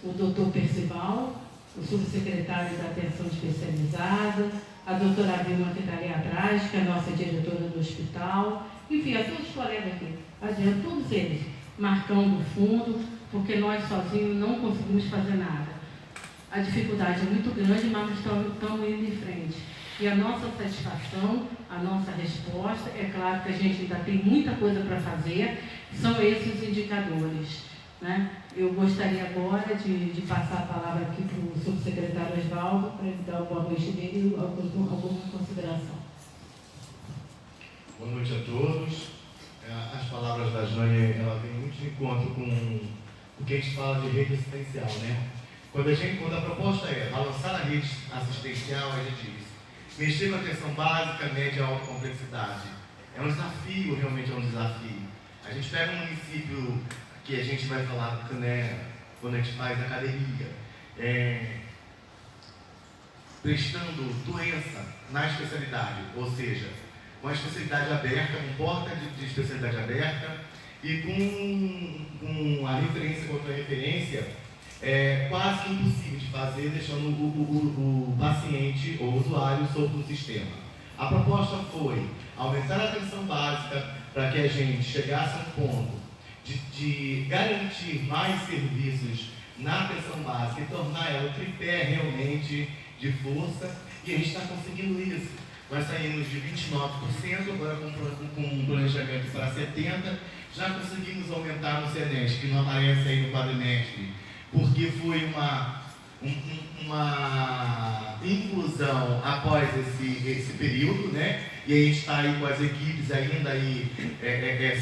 o doutor Percival, o subsecretário da Atenção Especializada, a doutora Vilma, que está ali atrás, que é a nossa diretora do hospital, enfim, a todos os colegas aqui, adiante, todos eles, marcando o fundo, porque nós sozinhos não conseguimos fazer nada. A dificuldade é muito grande, mas estamos indo em frente. E a nossa satisfação, a nossa resposta, é claro que a gente ainda tem muita coisa para fazer, são esses indicadores, né? Eu gostaria agora de passar a palavra aqui para o subsecretário Osvaldo, para ele dar a boa noite dele e alguma consideração. Boa noite a todos. As palavras da Jane, ela vem muito de encontro com o que a gente fala de rede assistencial, né? Quando a proposta é balançar a rede assistencial, a gente diz mexer com a atenção básica, média e alta complexidade. É um desafio, realmente é um desafio. A gente pega um município que a gente vai falar, né, quando a gente faz academia, prestando doença na especialidade, ou seja, uma especialidade aberta, um porta de especialidade aberta e com a referência contra a referência, quase que impossível de fazer, deixando o paciente ou o usuário solto no sistema. A proposta foi aumentar a atenção básica para que a gente chegasse a um ponto de garantir mais serviços na atenção básica e tornar ela o tripé realmente de força, e a gente está conseguindo isso. Nós saímos de 29%, agora com um planejamento para 70%, já conseguimos aumentar no CENESP, que não aparece aí no quadrimestre, porque foi uma inclusão após esse período, né? E a gente está aí com as equipes ainda aí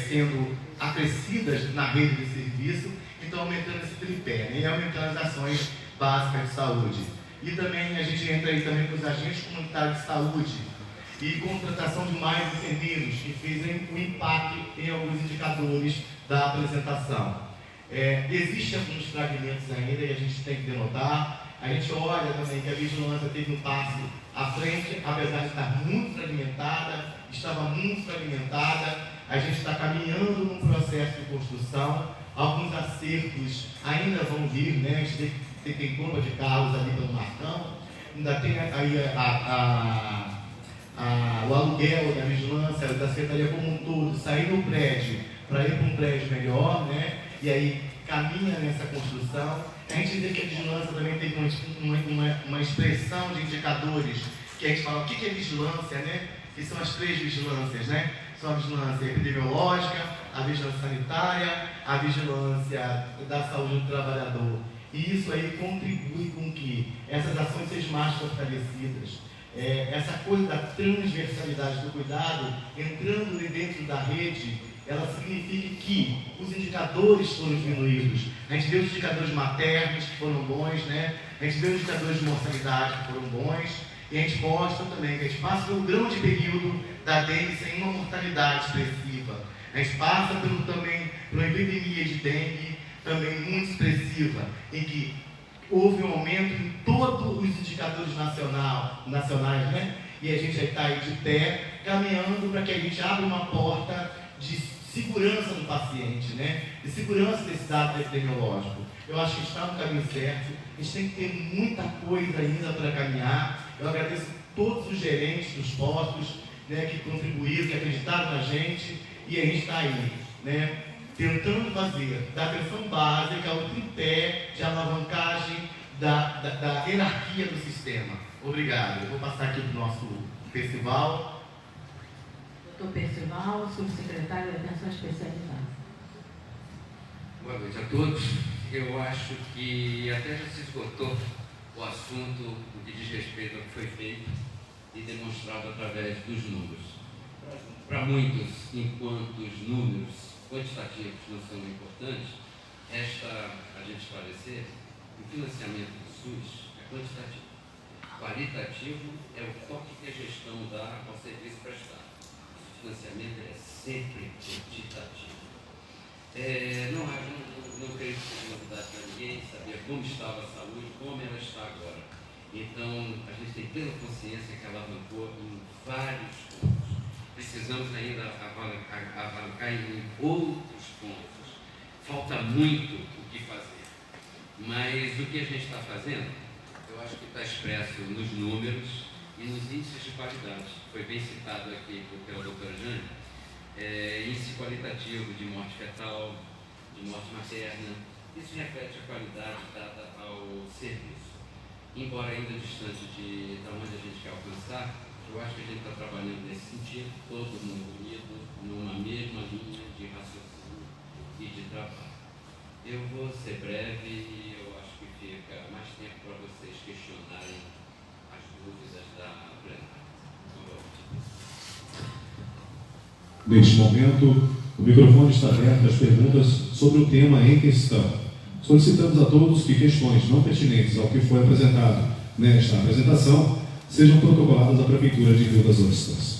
sendo acrescidas na rede de serviço, então aumentando esse tripé, né? E aumentando as ações básicas de saúde. E também a gente entra aí também com os agentes comunitários de saúde e contratação de mais enfermeiros, que fez um impacto em alguns indicadores da apresentação. Existem alguns fragmentos ainda e a gente tem que denotar. A gente olha também que a vigilância teve um passo à frente, apesar de estar muito fragmentada, estava muito fragmentada. A gente está caminhando num processo de construção. Alguns acertos ainda vão vir, né? A gente tem compra de carros ali pelo Marcão, ainda tem aí o aluguel da vigilância, da secretaria como um todo, sair do prédio para ir para um prédio melhor, né? E aí caminha nessa construção. A gente vê que a vigilância também tem uma expressão de indicadores, que a gente fala o que é vigilância, né? Que são as 3 vigilâncias, né? São a vigilância epidemiológica, a vigilância sanitária, a vigilância da saúde do trabalhador. E isso aí contribui com que essas ações sejam mais fortalecidas. Essa coisa da transversalidade do cuidado, entrando dentro da rede, ela significa que os indicadores foram diminuídos. A gente vê os indicadores maternos que foram bons, né? A gente vê os indicadores de mortalidade que foram bons. E a gente mostra também que a gente passa pelo grande período da dengue sem uma mortalidade expressiva. A gente passa também por uma epidemia de dengue também muito expressiva, em que houve um aumento em todos os indicadores nacionais, né? E a gente está aí de pé, caminhando para que a gente abra uma porta de segurança do paciente, né? De segurança desse dado epidemiológico. Eu acho que a gente está no caminho certo, a gente tem que ter muita coisa ainda para caminhar. Eu agradeço a todos os gerentes dos postos, né, que contribuíram, que acreditaram na gente, e a gente está aí, né, tentando fazer da atenção básica o tripé de alavancagem da hierarquia do sistema. Obrigado. Eu vou passar aqui para o nosso Percival. Doutor Percival, subsecretário da Atenção Especializada. Boa noite a todos. Eu acho que até já se esgotou o assunto no que diz respeito ao que foi feito e demonstrado através dos números. Para muitos, enquanto os números quantitativos não são importantes, a gente esclarecer, o financiamento do SUS é quantitativo. Qualitativo é o toque que a gestão dá ao serviço prestado. O financiamento é sempre quantitativo. Não creio que seja novidade para ninguém saber como estava a saúde, como ela está agora. Então, a gente tem plena consciência que ela alavancou em vários pontos. Precisamos ainda alavancar em outros pontos. Falta muito o que fazer. Mas o que a gente está fazendo, eu acho que está expresso nos números e nos índices de qualidade. Foi bem citado aqui pela doutora Jane, índice qualitativo de morte fetal, de morte materna. Isso reflete a qualidade dada ao serviço. Embora ainda distante de onde a gente quer alcançar, eu acho que a gente está trabalhando nesse sentido, todo mundo unido, numa mesma linha de raciocínio e de trabalho. Eu vou ser breve e eu acho que fica mais tempo para vocês questionarem as dúvidas da plenária. Neste momento, o microfone está aberto às perguntas sobre o tema em questão. Solicitamos a todos que questões não pertinentes ao que foi apresentado nesta apresentação sejam protocoladas à Prefeitura de Rio das Ostras.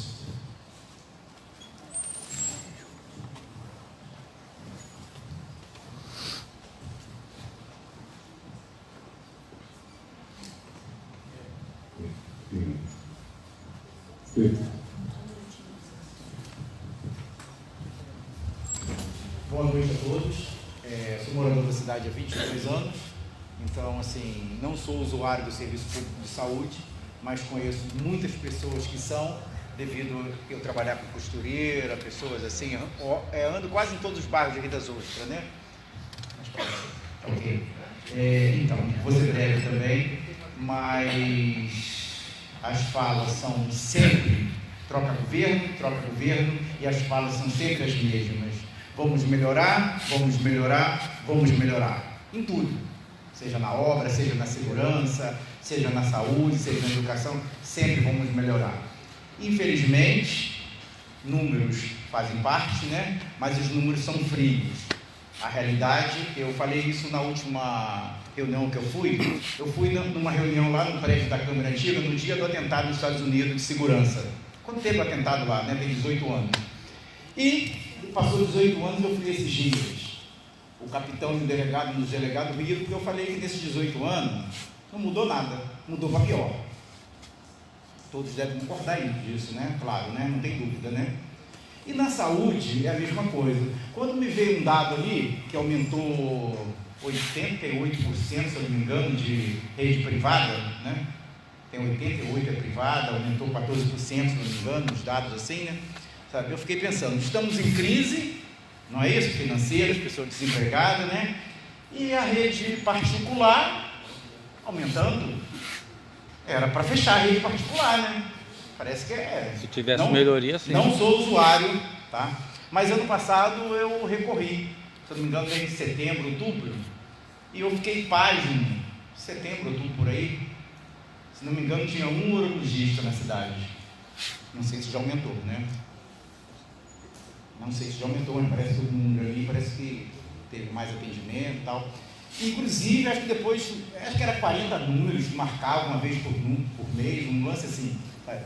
Boa noite a todos. Sou morador da cidade há 22 anos, então, assim, não sou usuário do Serviço Público de Saúde, mas conheço muitas pessoas que são, devido a eu trabalhar com costureira, pessoas assim, ando quase em todos os bairros de Rio das Ostras, né? Ok. Então, vou ser breve também, mas as falas são sempre troca governo, e as falas são sempre as mesmas. Vamos melhorar, vamos melhorar, vamos melhorar. Em tudo. Seja na obra, seja na segurança, seja na saúde, seja na educação, sempre vamos melhorar. Infelizmente, números fazem parte, né? Mas os números são frios. A realidade, eu falei isso na última reunião que eu fui numa reunião lá no prédio da Câmara Antiga, no dia do atentado nos Estados Unidos de segurança. Quando teve o atentado lá, né? Tem 18 anos. E passou 18 anos, eu fui esses dias. O capitão e o delegado riram, porque eu falei que nesses 18 anos não mudou nada, mudou para pior. Todos devem concordar disso, né? Claro, né? Não tem dúvida, né? E na saúde é a mesma coisa. Quando me veio um dado ali, que aumentou 88%, se eu não me engano, de rede privada, né? Tem 88% é privada, aumentou 14%, se não me engano, os dados assim, né? Sabe? Eu fiquei pensando, estamos em crise, não é isso? Financeira, as pessoas desempregadas, né? E a rede particular aumentando. Era para fechar a rede particular, né? Parece que é. Se tivesse melhoria, sim. Não sou usuário, tá? Mas ano passado eu recorri, se não me engano, desde setembro, outubro, e eu fiquei página, setembro, outubro, por aí, se não me engano, tinha um urologista na cidade. Não sei se já aumentou, né? Não sei se já aumentou, mas parece que o número ali, parece que teve mais atendimento e tal. Inclusive, acho que depois, acho que era 40 números que marcavam uma vez por mês, um lance assim, sabe?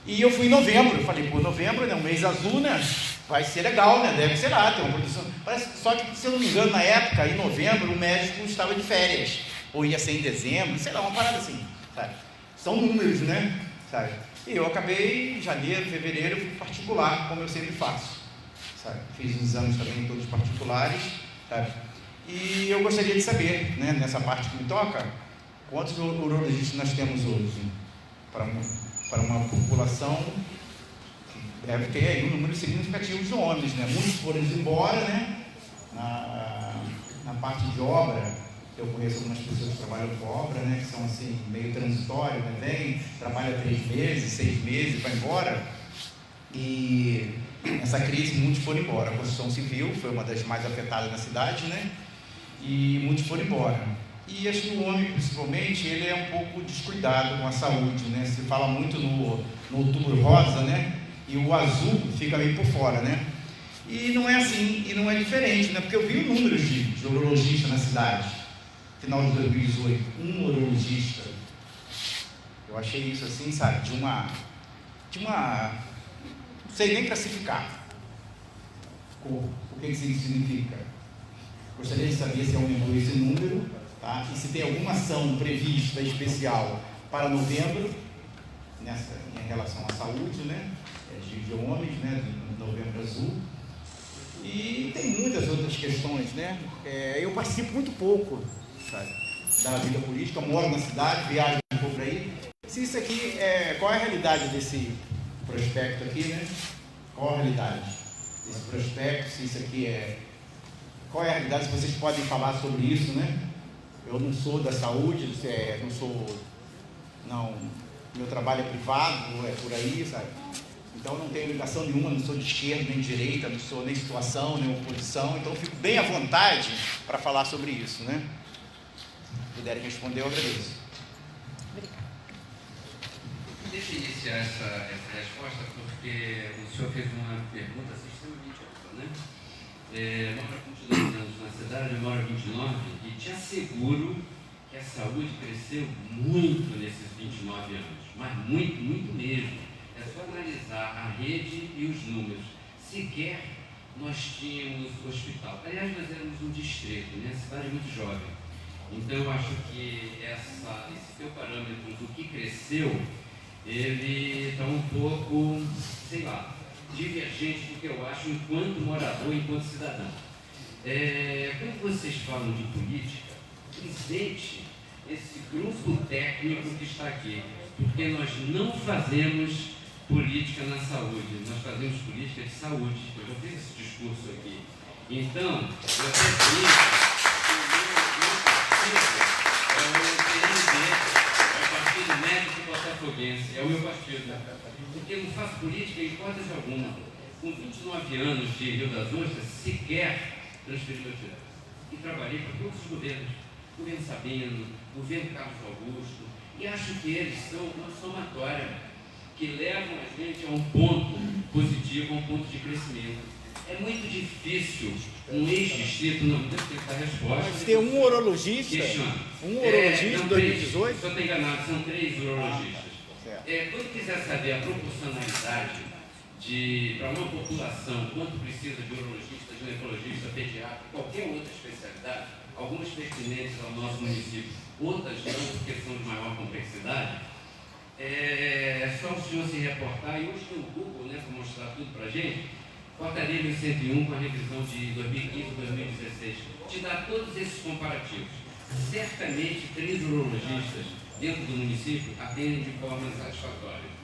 E eu fui em novembro, eu falei, pô, novembro, né, um mês azul, né, vai ser legal, né, deve ser lá, tem uma produção. Parece, só que, se eu não me engano, na época, em novembro, o médico estava de férias, ou ia ser em dezembro, sei lá, uma parada assim, sabe? São números, né, sabe? E eu acabei, em janeiro, fevereiro, fui particular, como eu sempre faço, sabe? Fiz uns exames também, todos particulares, sabe? E eu gostaria de saber, né, nessa parte que me toca, quantos urologistas nós temos hoje para uma população que deve ter aí um número significativo de homens, né? Muitos foram embora, né? Na parte de obra, eu conheço algumas pessoas que trabalham com obra, né? Que são assim, meio transitório, né? Vem, trabalha 3 meses, 6 meses, vai embora. E essa crise, muitos foram embora. A construção civil foi uma das mais afetadas na cidade, né? E muitos foram embora. E acho que o homem, principalmente, ele é um pouco descuidado com a saúde, né? Se fala muito no outubro rosa, né? E o azul fica meio por fora, né? E não é assim, e não é diferente, né? Porque eu vi números de urologista na cidade, final de 2018, um urologista. Eu achei isso assim, sabe? De uma não sei nem classificar o que isso significa. Gostaria de saber se aumentou esse número, tá? E se tem alguma ação prevista especial para novembro, em relação à saúde, né? De homens, né? De novembro azul. E tem muitas outras questões, né? Eu participo muito pouco, sabe, da vida política, moro na cidade, viajo um pouco por aí. Se isso aqui qual é a realidade desse prospecto aqui, né? Qual a realidade desse prospecto? Se isso aqui qual é a realidade? Se vocês podem falar sobre isso, né? Eu não sou da saúde, meu trabalho é privado, é por aí, sabe? Então não tenho ligação nenhuma, não sou de esquerda nem de direita, não sou nem situação, nem oposição, então fico bem à vontade para falar sobre isso, né? Se puderem responder, eu agradeço. Deixa eu iniciar essa resposta, porque o senhor fez uma pergunta extremamente ampla, né? Moro há 22 anos na cidade, eu moro há 29, e te asseguro que a saúde cresceu muito nesses 29 anos, mas muito, muito mesmo. É só analisar a rede e os números. Sequer nós tínhamos hospital. Aliás, nós éramos um distrito, né? A cidade é muito jovem. Então, eu acho que esse teu parâmetro do que cresceu, ele está um pouco, sei lá, divergente do que eu acho enquanto morador, enquanto cidadão. Quando vocês falam de política, presente esse grupo técnico que está aqui, porque nós não fazemos política na saúde, nós fazemos política de saúde. Eu já fiz esse discurso aqui. Então, eu percebi que o meu partido é o Partido Médico Botafoguense, é o meu partido. Porque eu não faço política em hipótese alguma. Com 29 anos de Rio das Ostras, sequer transferi meu direito. E trabalhei para todos os governos. governo Sabino, governo Carlos Augusto, e acho que eles são uma somatória que levam a gente a um ponto positivo, a um ponto de crescimento. É muito difícil um ex-distrito, não deve ter essa resposta. Mas tem um urologista, em 2018. Só estou enganado, são 3 urologistas. Quando quiser saber a proporcionalidade para uma população, quanto precisa de urologista, ginecologista, pediatra, qualquer outra especialidade, algumas pertinentes ao nosso município, outras não, porque são de maior complexidade, é só o senhor se reportar, e hoje tem o Google, né, para mostrar tudo para a gente. Portaria 1101, com a revisão de 2015 e 2016, te dá todos esses comparativos. Certamente, 3 urologistas dentro do município atendem de forma satisfatória.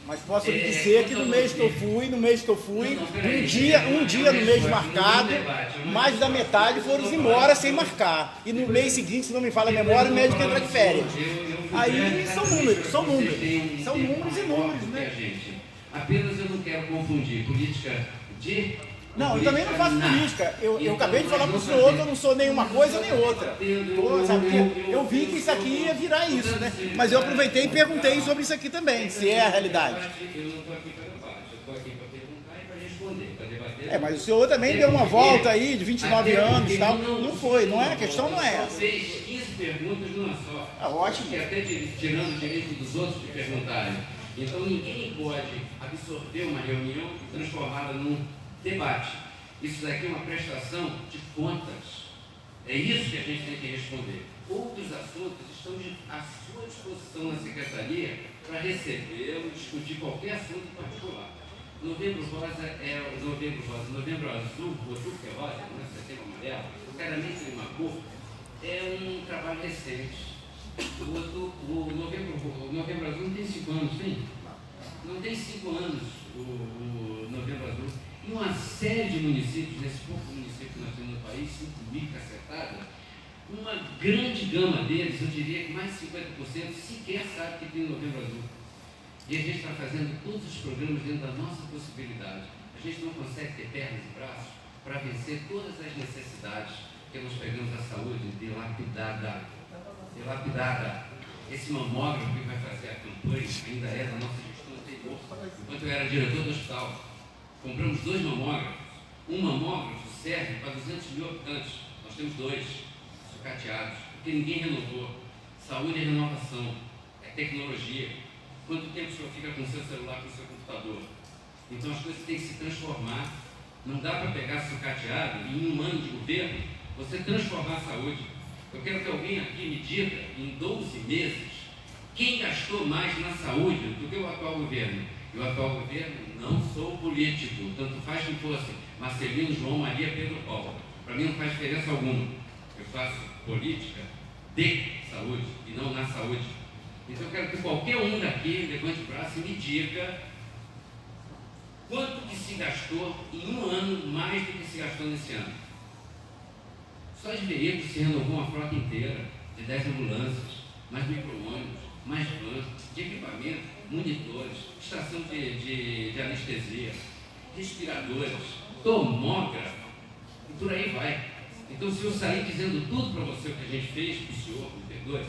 Mas posso lhe dizer que no mês que eu fui, um dia no mês marcado, mais da metade foram embora sem marcar. E no mês seguinte, se não me falha a memória, o médico entra de férias. Aí são números e números, né? Apenas eu não quero confundir política de... Não, eu também não faço política. Eu acabei de falar para o senhor que eu não sou nenhuma coisa nem outra. Eu vi que isso aqui ia virar isso, né? Mas eu aproveitei e perguntei sobre isso aqui também, se é a realidade. Eu não estou aqui para debate, eu estou aqui para perguntar e para responder, para debater. Mas o senhor também deu uma volta aí de 29 anos e tal. Não foi, não é? A questão não é essa. Fez 15 perguntas numa só. Ótimo. Que até tirando o direito dos outros de perguntarem. Então ninguém pode absorver uma reunião e transformá-la num debate. Isso daqui é uma prestação de contas. É isso que a gente tem que responder. Outros assuntos estão à sua disposição na Secretaria para recebê-lo, discutir qualquer assunto particular. Novembro Azul, o outubro que é rosa, né? Setembro amarelo, claramente tem uma cor, é um trabalho recente. O Novembro Azul não tem 5 anos, tem? Não tem 5 anos o Novembro Azul. E uma série de municípios, nesse pouco município que nós temos no país, 5.000 cacetadas, uma grande gama deles, eu diria que mais de 50%, sequer sabe que tem Novembro Azul. E a gente está fazendo todos os programas dentro da nossa possibilidade. A gente não consegue ter pernas e braços para vencer todas as necessidades que nós pegamos a saúde dilapidada. Esse mamógrafo que vai fazer a campanha ainda é da nossa gestão anterior. Enquanto eu era diretor do hospital, compramos 2 mamógrafos. Um mamógrafo serve para 200 mil habitantes. Nós temos 2 sucateados, porque ninguém renovou. Saúde é renovação, é tecnologia. Quanto tempo o senhor fica com o seu celular, com o seu computador? Então as coisas têm que se transformar. Não dá para pegar sucateado e em 1 ano de governo você transformar a saúde. Eu quero que alguém aqui me diga, em 12 meses, quem gastou mais na saúde do que o atual governo. E o atual governo, não sou político, tanto faz que fosse Marcelino, João, Maria, Pedro, Paulo. Para mim não faz diferença alguma. Eu faço política de saúde e não na saúde. Então eu quero que qualquer um daqui levante o braço e me diga quanto que se gastou em 1 ano mais do que se gastou nesse ano. Só de veículos se renovou uma frota inteira, de 10 ambulâncias, mais micro-ônibus, mais vans, de equipamento, monitores, estação de anestesia, respiradores, tomógrafo, e por aí vai. Então, se eu sair dizendo tudo para você o que a gente fez, para o senhor, me perdoe,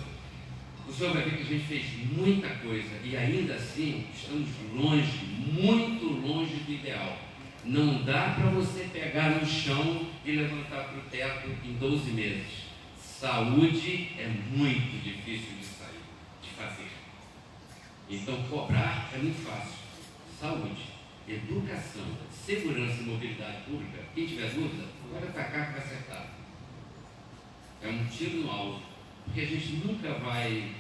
o senhor vai ver que a gente fez muita coisa e ainda assim estamos longe, muito longe do ideal. Não dá para você pegar no chão e levantar para o teto em 12 meses. Saúde é muito difícil de fazer. Então, cobrar é muito fácil. Saúde, educação, segurança e mobilidade pública, quem tiver dúvida, pode atacar que vai acertar. É um tiro no alvo, porque a gente nunca vai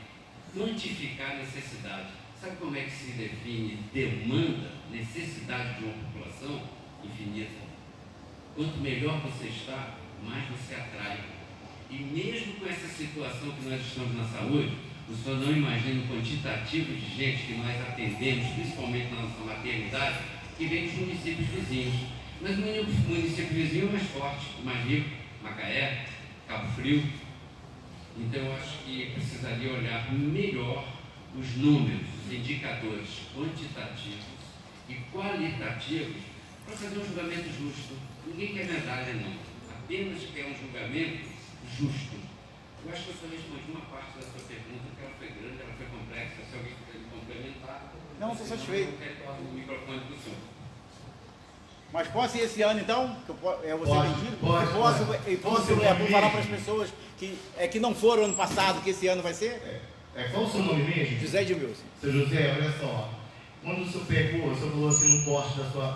quantificar necessidade. Sabe como é que se define demanda, necessidade de uma população? Infinita. Quanto melhor você está, mais você atrai. E mesmo com essa situação que nós estamos na saúde, o senhor não imagina o quantitativo de gente que nós atendemos, principalmente na nossa maternidade, que vem dos municípios vizinhos. Mas o município vizinho é mais forte, mais rico, Macaé, Cabo Frio. Então eu acho que precisaria olhar melhor os números, os indicadores quantitativos e qualitativos para fazer um julgamento justo. Ninguém quer medalha, não. Apenas quer um julgamento justo. Eu acho que eu também respondi uma parte da sua pergunta, que ela foi grande, ela foi complexa. Se alguém quiser me complementar, não, estou satisfeito. Eu retorno o microfone para o senhor. Mas posso ir esse ano então? Que eu vou ser vendido? Posso falar para as pessoas que não foram ano passado, que esse ano vai ser? Qual o seu nome mesmo? José Edmilson. Seu José, olha só. Quando o senhor pegou, o senhor falou assim no corte da sua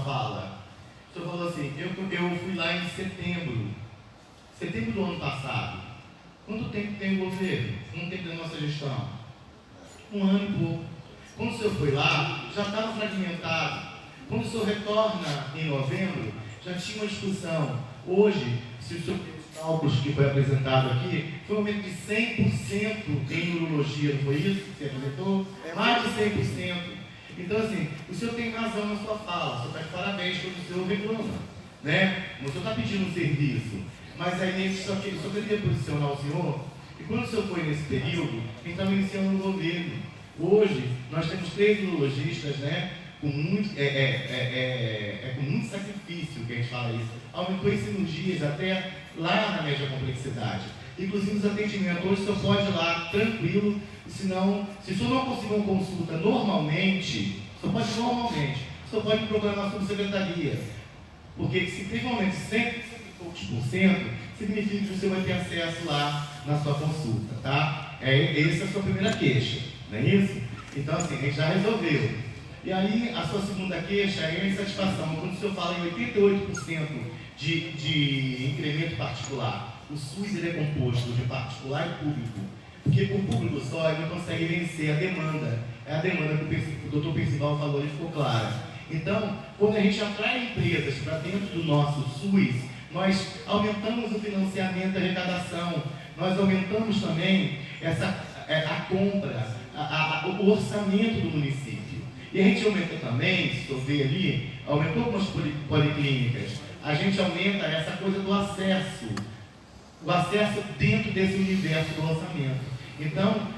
fala. O senhor falou assim, eu fui lá em setembro do ano passado. Quanto tempo tem o governo? Quanto tempo da nossa gestão? 1 ano e pouco. Quando o senhor foi lá, já estava fragmentado. Quando o senhor retorna em novembro, já tinha uma discussão. Hoje, se o senhor tem os cálculos que foi apresentado aqui, foi um aumento de 100% em urologia, não foi isso que você apresentou? Mais de 100%. Então, assim, o senhor tem razão na sua fala, o senhor está de parabéns quando o senhor reclama, né? O senhor está pedindo um serviço, mas aí só queria posicionar o senhor, e quando o senhor foi nesse período, quem estava iniciando o governo. Hoje, nós temos 3 urologistas, né? Com muito sacrifício que a gente fala isso. Aumentou em cirurgias até lá na média complexidade. Inclusive os atendimentos, hoje o senhor pode ir lá tranquilo, senão, se o senhor não conseguir uma consulta normalmente, o senhor pode procurar na subsecretaria. Porque se teve um aumento de 100 e poucos %, significa que o senhor vai ter acesso lá na sua consulta, tá? Essa é a sua primeira queixa, não é isso? Então assim, a gente já resolveu. E aí, a sua segunda queixa é a insatisfação. Quando o senhor fala em 88% de incremento particular, o SUS ele é composto de particular e público. Porque por público só ele não consegue vencer a demanda. É a demanda que o doutor Percival falou e ficou clara. Então, quando a gente atrai empresas para dentro do nosso SUS, nós aumentamos o financiamento da arrecadação, nós aumentamos também a compra, o orçamento do município. E a gente aumenta também, se você ver ali, aumentou algumas policlínicas, a gente aumenta essa coisa do acesso, o acesso dentro desse universo do orçamento. Então,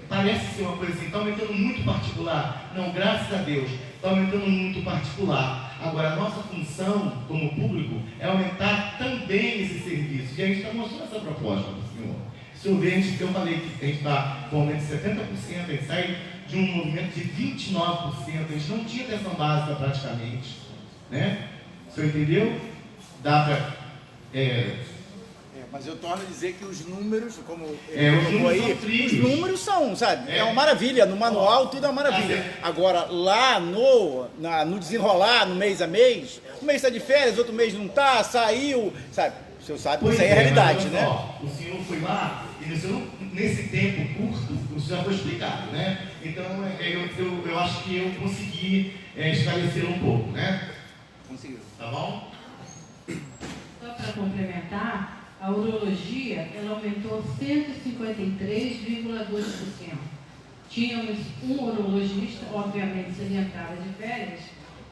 parece ser uma coisa assim, está aumentando muito particular. Não, graças a Deus, está aumentando muito particular. Agora, a nossa função como público é aumentar também esse serviço. E a gente está mostrando essa proposta para o senhor. Se eu ver, eu falei que a gente está com um aumento de 70%, a gente sai de um movimento de 29%, a gente não tinha atenção básica praticamente, né? O senhor entendeu? Dá para... mas eu torno a dizer que os números, como os números são frios. Os números são, sabe? É uma maravilha, no manual tudo é uma maravilha. Agora, lá no desenrolar, no mês a mês, um mês está de férias, outro mês não está, saiu, sabe? O senhor sabe que isso aí é a realidade, né? O senhor foi lá, e o senhor, nesse tempo curto, o senhor já foi explicado, né? Então, eu acho que eu consegui esclarecer um pouco, né? Conseguiu. Tá bom? Só para complementar, a urologia ela aumentou 153,2%. Tínhamos um urologista, obviamente, se ele entrava de férias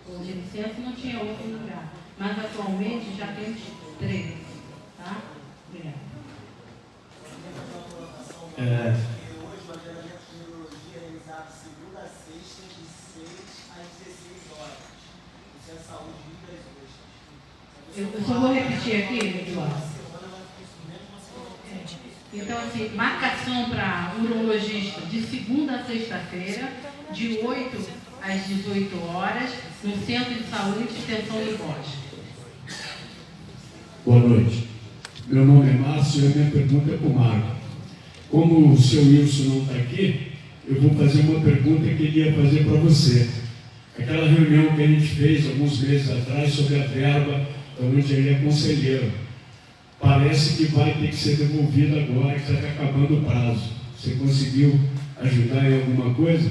ou de licença, não tinha outro lugar. Mas atualmente já temos 3. Tá? Obrigada. Hoje o atendimento de urologia é realizado segunda a sexta, de 6 às 16 horas. Isso é saúde vidas hoje. Eu só vou repetir aqui, Eduardo. Então, assim, marcação para urologista de segunda a sexta-feira, de 8 às 18 horas, no Centro de Saúde Extensão do Bosque. Boa noite. Meu nome é Márcio e a minha pergunta é para o Marco. Como o seu Wilson não está aqui, eu vou fazer uma pergunta que ele ia fazer para você. Aquela reunião que a gente fez alguns meses atrás sobre a verba, onde ele é conselheiro, parece que vai ter que ser devolvido agora, que está acabando o prazo. Você conseguiu ajudar em alguma coisa?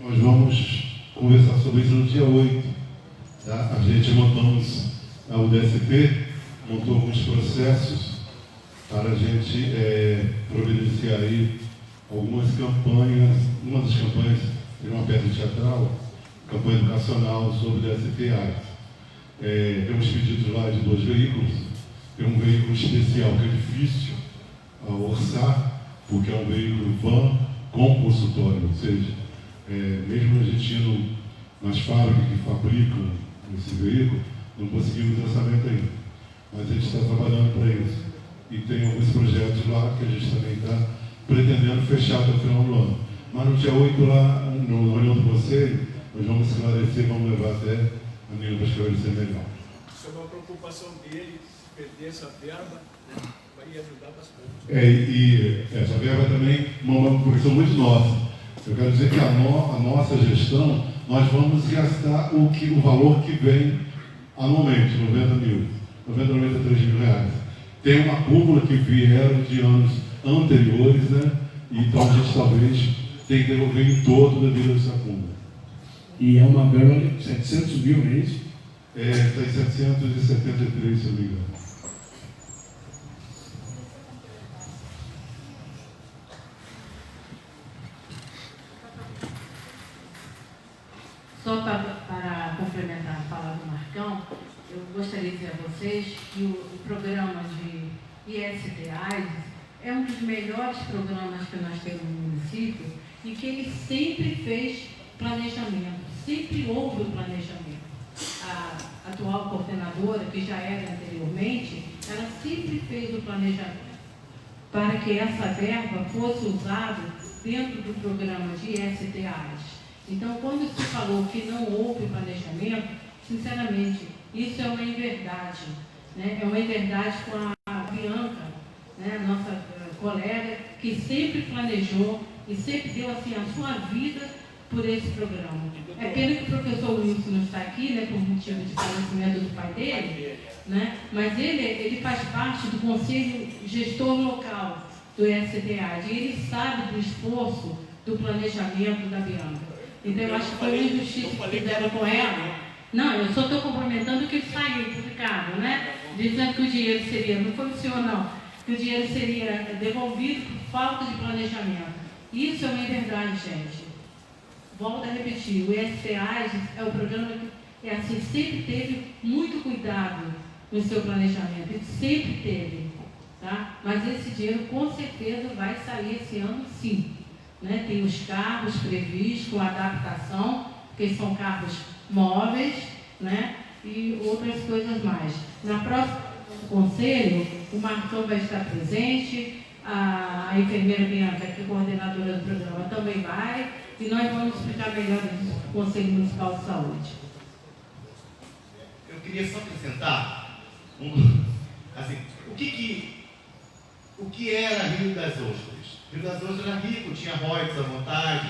Nós vamos conversar sobre isso no dia 8. Tá? A gente montamos a UDSP, montou alguns processos para a gente providenciar aí algumas campanhas. Uma das campanhas tem uma peça teatral, campanha educacional sobre o DSP-AIDS. Temos pedidos lá de 2 veículos. Tem um veículo especial que é difícil orçar, porque é um veículo van com consultório, ou seja, mesmo a gente indo nas fábricas que fabricam esse veículo, não conseguimos orçamento ainda. Mas a gente está trabalhando para isso. E tem alguns projetos lá que a gente também está pretendendo fechar até o final do ano. Mas no dia 8 lá, no reunião do conselho, nós vamos esclarecer, vamos levar até a Nina para esclarecer melhor. Isso é uma preocupação dele, perder essa verba, né? Vai ajudar bastante. E essa verba também é uma questão muito nossa. Eu quero dizer que a nossa gestão, nós vamos gastar o valor que vem anualmente, 93 mil reais. Tem uma cúmula que vieram de anos anteriores, né? Então a gente talvez tenha que devolver em todo devido a essa cúmula. E é uma verba de 700 mil, não é isso? Está em 773, se eu não me engano. Só para complementar a fala do Marcão, eu gostaria de dizer a vocês que o programa de IST-AIDS é um dos melhores programas que nós temos no município e que ele sempre fez planejamento, sempre houve o planejamento. A atual coordenadora, que já era anteriormente, ela sempre fez o planejamento para que essa verba fosse usada dentro do programa de IST-AIDS. Então, quando se falou que não houve planejamento, sinceramente, isso é uma inverdade, né? É uma inverdade com a Bianca, né? Nossa colega, que sempre planejou e sempre deu assim, a sua vida por esse programa. É pena que o professor Wilson não está aqui, né, por motivo de falecimento do pai dele, né? Mas ele faz parte do conselho gestor local do IST-AIDS e ele sabe do esforço do planejamento da Bianca. Então, eu acho que foi uma injustiça que fizeram com ela. Não, eu só estou complementando o que saiu publicado, né? Dizendo que o dinheiro seria, não foi o senhor não, que o dinheiro seria devolvido por falta de planejamento. Isso é uma inverdade, gente. Volto a repetir, o IST-AIDS é o programa que assim, sempre teve muito cuidado no seu planejamento, ele sempre teve, tá? Mas esse dinheiro com certeza vai sair esse ano sim. Né? Tem os carros previstos com adaptação, porque são carros móveis, né? E outras coisas mais. Na próxima conselho, o Marcão vai estar presente, a enfermeira Bianca, que é coordenadora do programa, também vai, e nós vamos explicar melhor isso no Conselho Municipal de Saúde. Eu queria só acrescentar, assim, o que era Rio das Ostras? Rio das Ostras era rico, tinha royalties à vontade.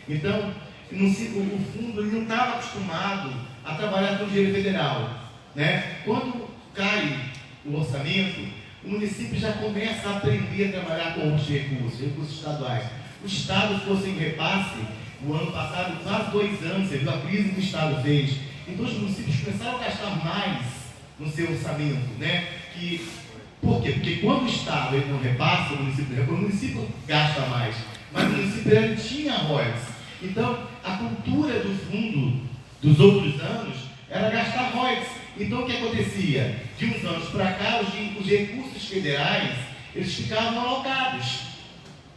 Então, o fundo ele não estava acostumado a trabalhar com dinheiro federal, né? Quando cai o orçamento, o município já começa a aprender a trabalhar com outros recursos estaduais. O Estado ficou sem repasse o ano passado, quase 2 anos, você viu a crise que o Estado fez. Então, os municípios começaram a gastar mais no seu orçamento, né? Por quê? Porque quando o Estado ele não repassa, o município gasta mais, mas o município ele tinha royalties. Então, a cultura do fundo dos outros anos era gastar royalties. Então, o que acontecia? De uns anos para cá, os recursos federais, eles ficavam alocados.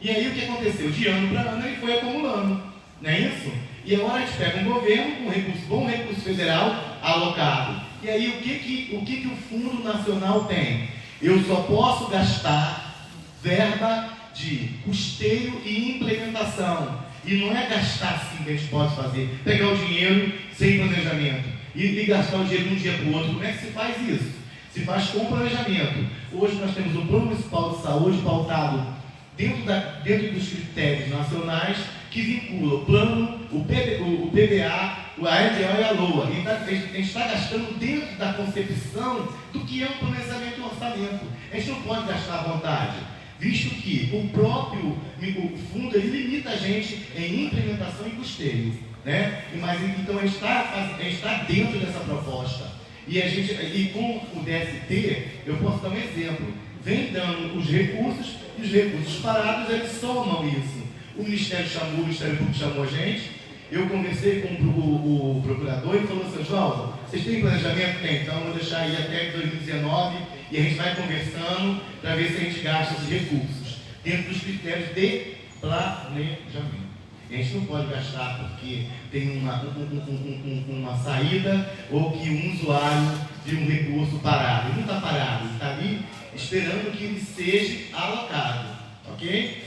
E aí, o que aconteceu? De ano para ano, ele foi acumulando. Não é isso? E agora a gente pega um governo com bom recurso federal alocado. E aí, o que o Fundo Nacional tem? Eu só posso gastar verba de custeio e implementação. E não é gastar assim que a gente pode fazer. Pegar o dinheiro sem planejamento e gastar o dinheiro de um dia para o outro. Como é que se faz isso? Se faz com planejamento. Hoje nós temos um Plano Municipal de Saúde pautado dentro dos critérios nacionais que vincula o plano, o PBA, a EDO e a LOA. A gente está gastando dentro da concepção do que é um planejamento e um orçamento. A gente não pode gastar à vontade, visto que o próprio fundo ele limita a gente em implementação e custeio. Né? Então a gente está dentro dessa proposta. E com o DST, eu posso dar um exemplo. Vem dando os recursos e os recursos parados, eles somam isso. O Ministério Público chamou a gente, eu conversei com o procurador e falou assim, João, vocês têm planejamento? Tem, então eu vou deixar aí até 2019 e a gente vai conversando para ver se a gente gasta esses recursos dentro dos critérios de planejamento. A gente não pode gastar porque tem uma saída ou que um usuário de um recurso parado. Ele não está parado, ele está ali esperando que ele seja alocado. Ok?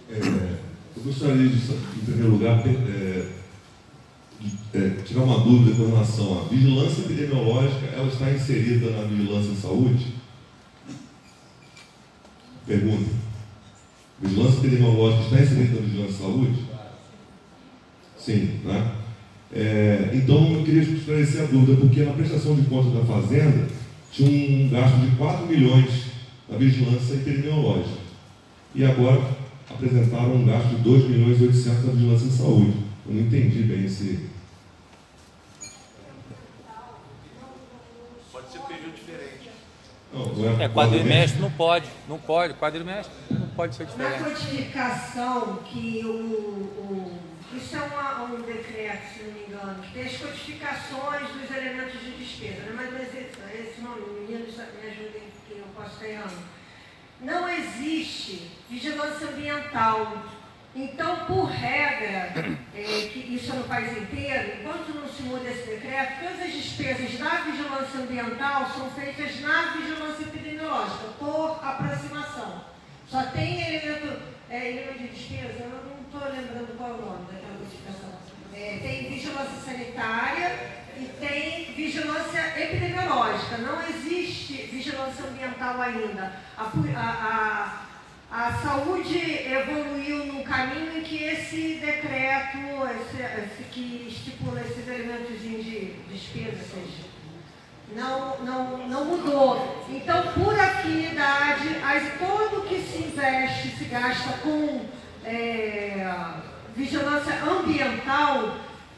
Eu gostaria de, em primeiro lugar, tirar uma dúvida com relação à vigilância epidemiológica. Ela está inserida na vigilância em saúde? Pergunta. Vigilância epidemiológica está inserida na vigilância em saúde? Sim, né? Então eu queria esclarecer a dúvida, porque na prestação de contas da Fazenda tinha um gasto de 4 milhões na vigilância epidemiológica. E agora apresentaram um gasto de 2 milhões e 800 na vigilância em saúde. Eu não entendi bem esse... Pode ser período diferente. Não, quadrimestre não pode, quadrimestre não pode ser diferente. Na codificação que isso é um decreto, se não me engano, que tem as codificações dos elementos de despesa, né? Mas esse nome, meninos, me ajudem que eu posso estar errando. Não existe vigilância ambiental. Então, por regra, que isso é no país inteiro, enquanto não se muda esse decreto, todas as despesas da vigilância ambiental são feitas na vigilância epidemiológica, por aproximação. Só tem elemento de despesa, eu não estou lembrando qual é o nome daquela codificação. Tem vigilância sanitária e tem vigilância epidemiológica. Não existe vigilância ambiental ainda. A saúde evoluiu num caminho em que esse decreto, que estipula esses elementos de despesa, não mudou. Então, por afinidade, todo que se investe, se gasta com vigilância ambiental,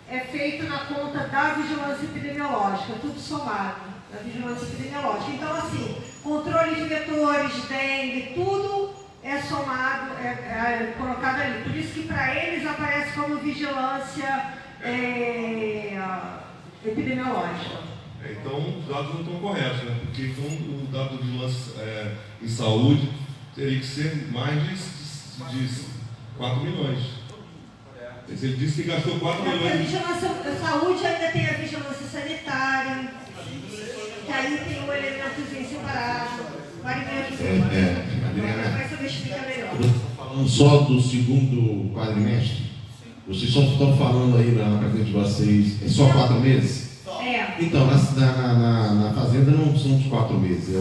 é feito na conta da vigilância epidemiológica, tudo somado, da vigilância epidemiológica. Então, assim, controle de vetores, dengue, tudo é somado, colocado ali. Por isso que para eles aparece como vigilância epidemiológica. Então, os dados não estão corretos, né? Porque então, o dado de vigilância em saúde teria que ser mais de 4 milhões. Ele disse que gastou 4 milhões. A vigilância saúde ainda tem a vigilância sanitária, que aí tem um elementozinho separado, vai saber explicar melhor. Falando só do segundo quadrimestre, vocês só estão falando aí na presença de vocês, é só 4 meses? Então, na Fazenda não são os 4 meses,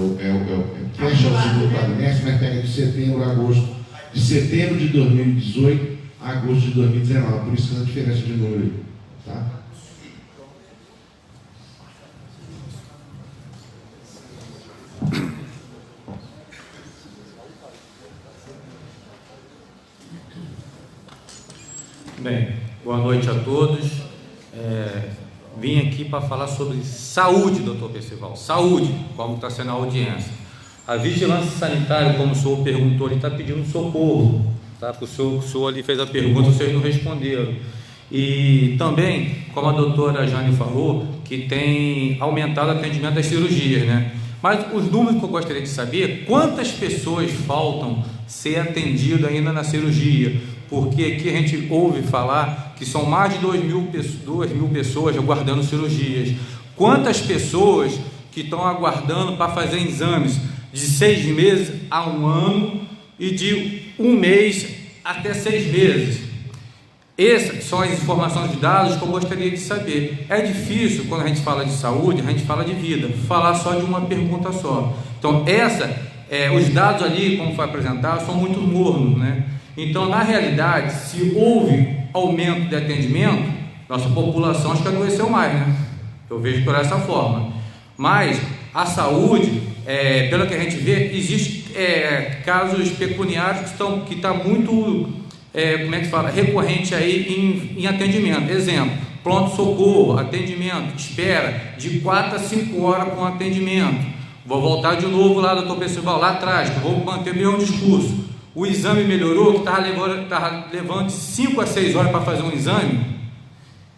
fecha o segundo quadrimestre, mas pega de setembro a agosto, de setembro de 2018 a agosto de 2019, por isso que a diferença de número aí, tá? Bem, boa noite a todos. Vim aqui para falar sobre saúde, doutor Percival. Saúde, como está sendo a audiência. A vigilância sanitária, como o senhor perguntou, ele está pedindo socorro. Tá? O senhor ali fez a pergunta, vocês não responderam. E também, como a doutora Jane falou, que tem aumentado o atendimento das cirurgias, né? Mas os números que eu gostaria de saber, quantas pessoas faltam ser atendidas ainda na cirurgia? Porque aqui a gente ouve falar que são mais de 2 mil pessoas aguardando cirurgias. Quantas pessoas que estão aguardando para fazer exames de 6 meses a 1 ano e de 1 mês até 6 meses? Essas são as informações de dados que eu gostaria de saber. É difícil, quando a gente fala de saúde, a gente fala de vida, falar só de uma pergunta só. Então, os dados ali, como foi apresentado, são muito mornos, né? Então, na realidade, se houve aumento de atendimento, nossa população acho que adoeceu mais, né? Eu vejo por essa forma. Mas a saúde, pelo que a gente vê, existe casos pecuniários que está muito, recorrente aí em atendimento. Exemplo, pronto-socorro, atendimento, espera de 4 a 5 horas com atendimento. Vou voltar de novo lá, doutor Percival, lá atrás, que eu vou manter o mesmo discurso. O exame melhorou, que estava levando de 5 a 6 horas para fazer um exame,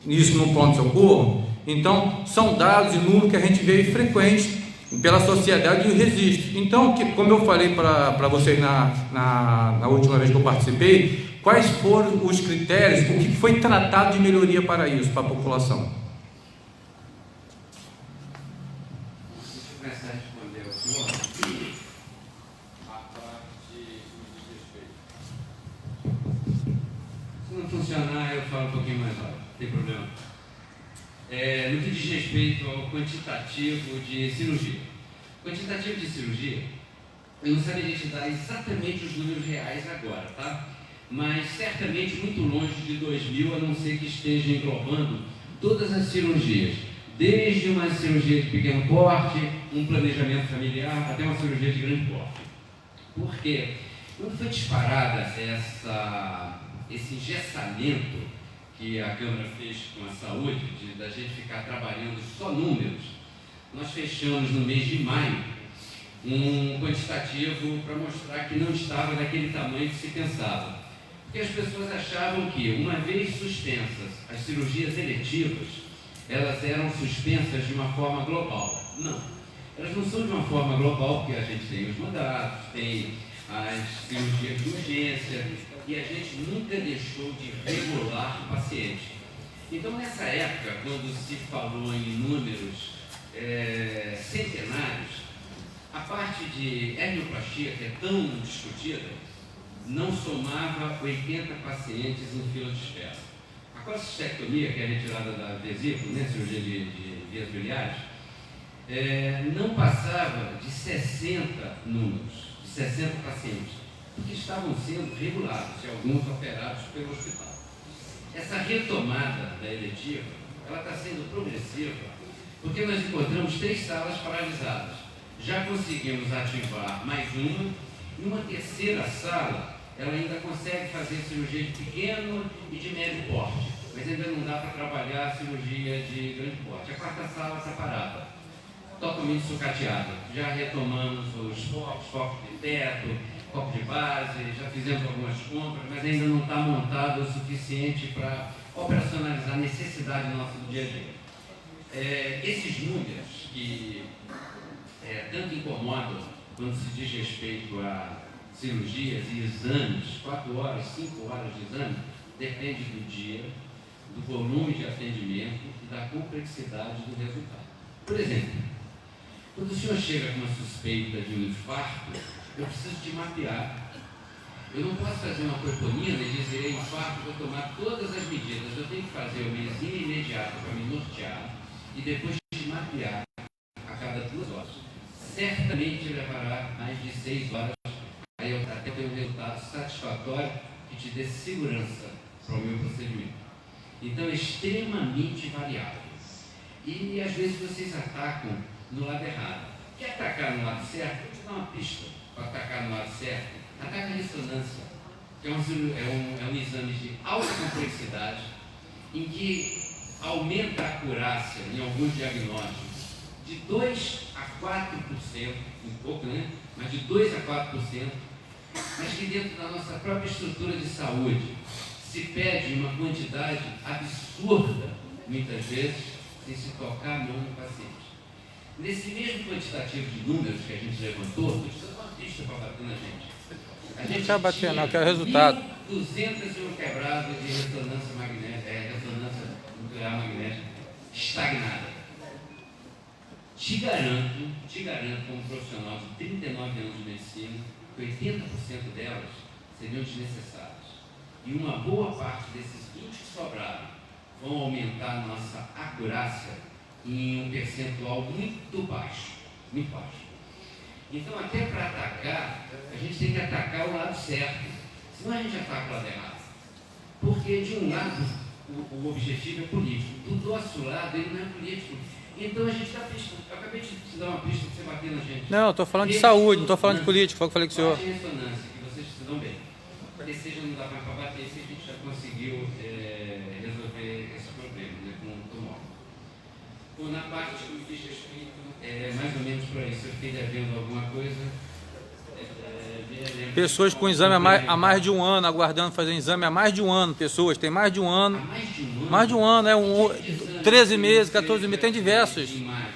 isso no pronto-socorro. Então, são dados e números que a gente vê frequentes pela sociedade e o registro. Então, como eu falei para vocês na última vez que eu participei, quais foram os critérios, o que foi tratado de melhoria para isso, para a população? Funcionar, eu falo um pouquinho mais alto, não tem problema. No que diz respeito ao quantitativo de cirurgia. Quantitativo de cirurgia, eu não saberia te dar exatamente os números reais agora, tá? Mas certamente muito longe de 2.000, a não ser que esteja englobando todas as cirurgias. Desde uma cirurgia de pequeno porte, um planejamento familiar, até uma cirurgia de grande porte. Por quê? Quando foi disparada esse engessamento que a Câmara fez com a saúde, da gente ficar trabalhando só números, nós fechamos no mês de maio um quantitativo para mostrar que não estava daquele tamanho que se pensava. Porque as pessoas achavam que, uma vez suspensas as cirurgias eletivas, elas eram suspensas de uma forma global. Não, elas não são de uma forma global, porque a gente tem os mandatos, tem as cirurgias de urgência, e a gente nunca deixou de regular o paciente. Então, nessa época, quando se falou em números centenários, a parte de hernioplastia, que é tão discutida, não somava 80 pacientes em fila de espera. A colestectomia, que é a retirada da vesícula, né, cirurgia de vias biliares, não passava de 60 números, de 60 pacientes, porque estavam sendo regulados e alguns operados pelo hospital. Essa retomada da eletiva, ela está sendo progressiva, porque nós encontramos 3 salas paralisadas. Já conseguimos ativar mais uma, e uma terceira sala, ela ainda consegue fazer cirurgia de pequeno e de médio porte, mas ainda não dá para trabalhar a cirurgia de grande porte. A 4ª sala está parada, totalmente sucateada. Já retomamos os focos de teto, copo de base, já fizemos algumas compras, mas ainda não está montado o suficiente para operacionalizar a necessidade nossa do dia a dia. Esses números que tanto incomodam quando se diz respeito a cirurgias e exames, 4 horas, 5 horas de exame, depende do dia, do volume de atendimento e da complexidade do resultado. Por exemplo, quando o senhor chega com uma suspeita de um infarto, eu preciso te mapear. Eu não posso fazer uma proponina e dizer infarto, vou tomar todas as medidas. Eu tenho que fazer uma exame imediato para me nortear e depois te mapear a cada 2 horas. Certamente levará mais de 6 horas até ter um resultado satisfatório que te dê segurança para o meu procedimento. Então, é extremamente variável. E às vezes vocês atacam no lado errado. Quer atacar no lado certo? Vou te dar uma pista para atacar no lado certo. Ataca a ressonância, que é um exame de alta complexidade, em que aumenta a acurácia em alguns diagnósticos de 2 a 4%, um pouco, né? Mas de 2 a 4%, mas que dentro da nossa própria estrutura de saúde se pede uma quantidade absurda, muitas vezes, sem se tocar a mão no paciente. Nesse mesmo quantitativo de números que a gente levantou, estou te dando uma pista para bater na gente. A gente não bater, não, quero resultado. 1.200 quebradas de ressonância magnética, ressonância nuclear magnética estagnada. Te garanto, como profissional de 39 anos de medicina, que 80% delas seriam desnecessárias. E uma boa parte desses 20 que sobraram vão aumentar a nossa acurácia em um percentual muito baixo, muito baixo. Então, até para atacar, a gente tem que atacar o lado certo, senão a gente ataca o lado errado. Porque, de um lado, o objetivo é político, do nosso lado, ele não é político. Então, a gente dá pista. Eu acabei de te dar uma pista para você bater na gente. Não, eu estou falando de saúde, não estou falando de político, foi o que eu falei com o senhor. Baixa ressonância, que vocês se dão bem. Esse seja não dá mais para bater, se a gente já conseguiu resolver esse problema, né, com o tomógrafo. Na parte que me diz respeito, mais ou menos por aí, se eu fiquei devendo alguma coisa. Pessoas com exame há mais de 1 ano, aguardando fazer exame há mais de 1 ano, pessoas, tem mais de 1 ano. Mais de um ano, 13 meses, 14 meses, tem diversos.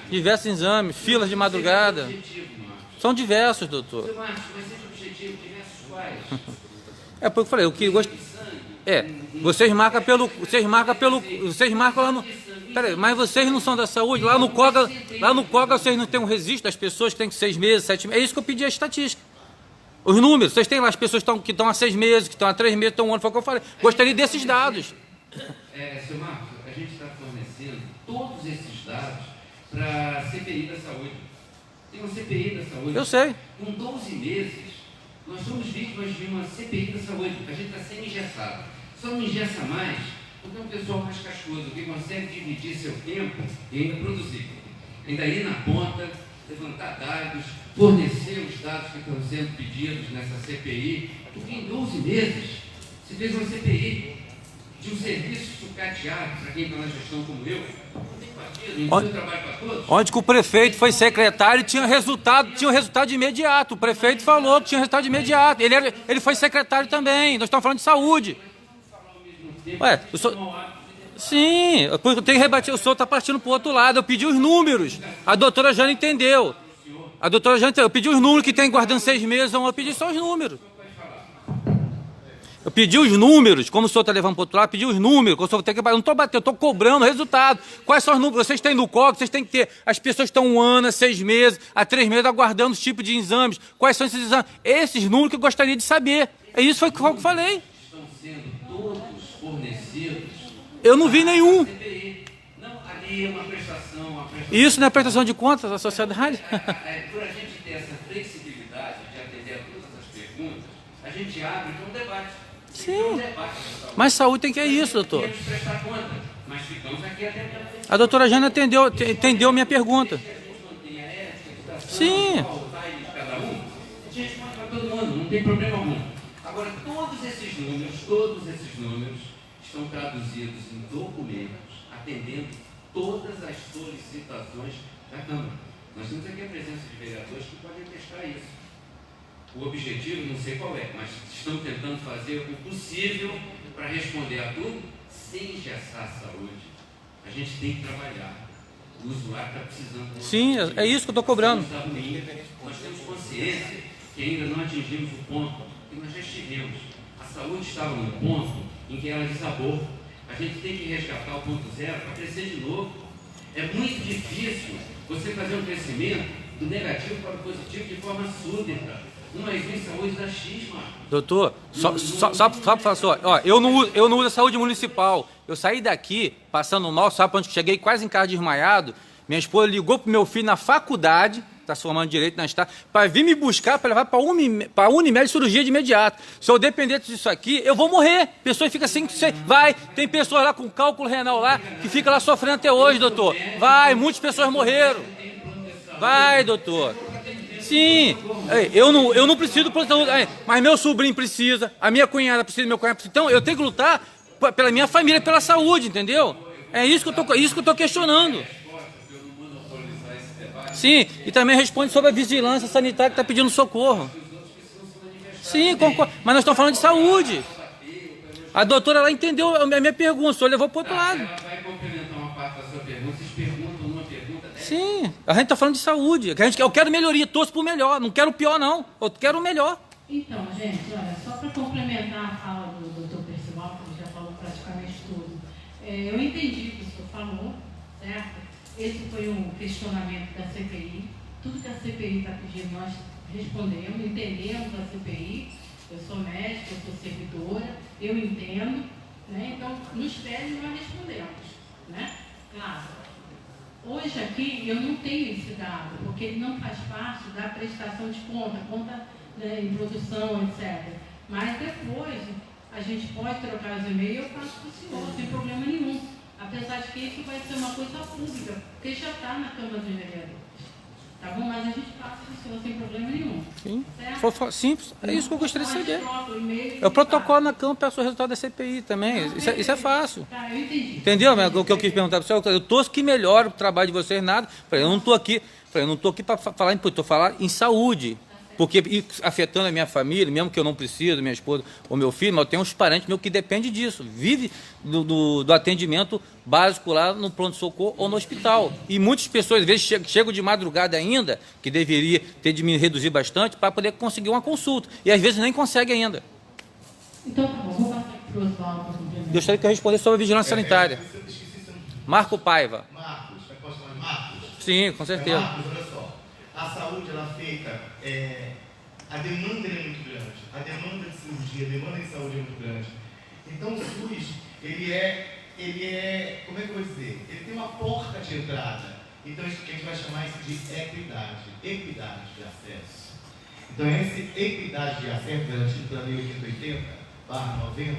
Diversos exames, filas de madrugada. São diversos, doutor. Seu Marcos, mas seja objetivo, diversos quais? É porque eu falei, o que gosto. Vocês marcam lá no. Peraí, mas vocês não são da saúde? Lá no COGA vocês não têm um registro das pessoas que tem 6 meses, 7 meses. É isso que eu pedi a estatística. Os números, vocês têm lá as pessoas que estão há 6 meses, que estão há 3 meses, estão há 1 ano, foi o que eu falei. Gostaria desses dados. Seu Marcos, a gente está fornecendo todos esses dados para a CPI da saúde. Tem uma CPI da saúde. Eu sei. Com 12 meses, nós somos vítimas de uma CPI da saúde. A gente está semi-engessado. Só não engessa mais porque é um pessoal mais cascudo, que consegue dividir seu tempo e ainda produzir. Ainda ir na ponta, levantar dados, fornecer os dados que estão sendo pedidos nessa CPI, porque em 12 meses se fez uma CPI de um serviço sucateado para quem está na gestão como eu, não tem partido, não tem trabalho para todos. Onde que o prefeito foi secretário e tinha resultado de imediato. O prefeito falou que tinha resultado de imediato. Ele foi secretário também. Nós estamos falando de saúde. Ué, o senhor... Sim, eu tenho que rebater, o senhor está partindo para o outro lado. Eu pedi os números. A doutora Jana entendeu. Eu pedi os números que tem guardando 6 meses, eu pedi só os números. Eu pedi os números, como o senhor está levando para o outro lado, eu pedi os números, o senhor tem que... Eu não estou batendo, eu estou cobrando o resultado. Quais são os números? Vocês têm no COG, vocês têm que ter. As pessoas estão 1 ano, 6 meses, há 3 meses aguardando os tipos de exames. Quais são esses exames? Esses números que eu gostaria de saber. É isso foi o que eu falei. Estão sendo todos fornecidos. Eu não vi nenhum. Não, ali é uma prestação. Isso não é prestação de contas da sociedade? Por a gente ter essa flexibilidade de atender a todas as perguntas, a gente abre um debate. Sim. Mas saúde tem que é isso, doutor. Temos que prestar conta, mas ficamos aqui até... A doutora Jana entendeu minha pergunta. Sim. A gente responde para todo mundo, não tem problema algum. Agora, todos esses números estão traduzidos em documentos, atendendo todas as solicitações da Câmara. Nós temos aqui a presença de vereadores que podem testar isso. O objetivo, não sei qual é, mas estamos tentando fazer o possível para responder a tudo sem engessar a saúde. A gente tem que trabalhar. O usuário está precisando... Sim, é isso que eu estou cobrando. Nós temos consciência que ainda não atingimos o ponto que nós já estivemos. A saúde estava no ponto em que ela desabou. A gente tem que resgatar o ponto zero para crescer de novo. É muito difícil você fazer um crescimento do negativo para o positivo de forma súbita. Uma em saúde da X, mano. Doutor, só para falar só, ó, eu não uso a saúde municipal. Eu saí daqui, passando mal, sabe para onde cheguei? Quase em casa desmaiado. Minha esposa ligou pro meu filho na faculdade, está se formando direito na Estado, para vir me buscar, para levar para a Unimed cirurgia de imediato. Se eu depender disso aqui, eu vou morrer. Pessoa fica assim, tem pessoas lá com cálculo renal lá, que fica lá sofrendo até hoje, doutor. Muitas pessoas morreram. Vai, doutor. Sim, eu não preciso do plano de saúde, mas meu sobrinho precisa, a minha cunhada precisa, meu cunhado precisa. Então eu tenho que lutar pela minha família, pela saúde, entendeu? É isso que eu estou questionando. Sim, e também responde sobre a vigilância sanitária que está pedindo socorro. Sim, concordo, mas nós estamos falando de saúde. A doutora lá entendeu a minha pergunta, o senhor levou para o outro lado. Ela vai complementar uma parte da sua pergunta, vocês perguntam uma pergunta dela. Sim, a gente está falando de saúde. Eu quero melhoria, torço para o melhor. Não quero o pior, não. Eu quero o melhor. Então, gente, olha, só para complementar a fala do doutor Percival, que já falou praticamente tudo. Eu entendi o que o senhor falou, certo? Esse foi um questionamento da CPI. Tudo que a CPI está pedindo, nós respondemos, entendemos a CPI. Eu sou médica, eu sou servidora, eu entendo, né? Então, nos pede nós respondemos, né? Claro. Hoje aqui eu não tenho esse dado, porque ele não faz parte da prestação de conta, né, em produção, etc. Mas depois a gente pode trocar os e-mails, eu faço para o senhor, sem problema nenhum. Apesar de que isso vai ser uma coisa pública, porque já está na Câmara dos Vereadores. Tá bom? Mas a gente passa para o senhor sem problema nenhum. Sim. Certo? Simples. É isso que eu gostaria de saber. É o protocolo na Câmara, peço o resultado da CPI também. Isso é fácil. Tá, eu entendi. Entendeu? O que eu quis perguntar para o senhor, eu torço que melhore o trabalho de vocês, nada. Eu não estou aqui para falar em saúde. porque afetando a minha família, mesmo que eu não preciso, minha esposa ou meu filho, mas eu tenho uns parentes meus que dependem disso, vive do atendimento básico lá no pronto-socorro ou no hospital. E muitas pessoas, às vezes, chegam de madrugada ainda, que deveria ter reduzido bastante, para poder conseguir uma consulta. E às vezes nem consegue ainda. Então, tá bom, vou passar para o Oswaldo. Gostaria que eu respondesse sobre a vigilância sanitária. Marco Paiva. Marcos, posso chamar de Marcos? Sim, com certeza. Marcos, olha só. A saúde, ela é feita, a demanda é muito grande. A demanda de cirurgia, a demanda de saúde é muito grande. Então, o SUS, ele é, como é que eu vou dizer? Ele tem uma porta de entrada. Então, isso que a gente vai chamar isso de equidade de acesso. Então, essa equidade de acesso, garantido pela Lei 8080/90,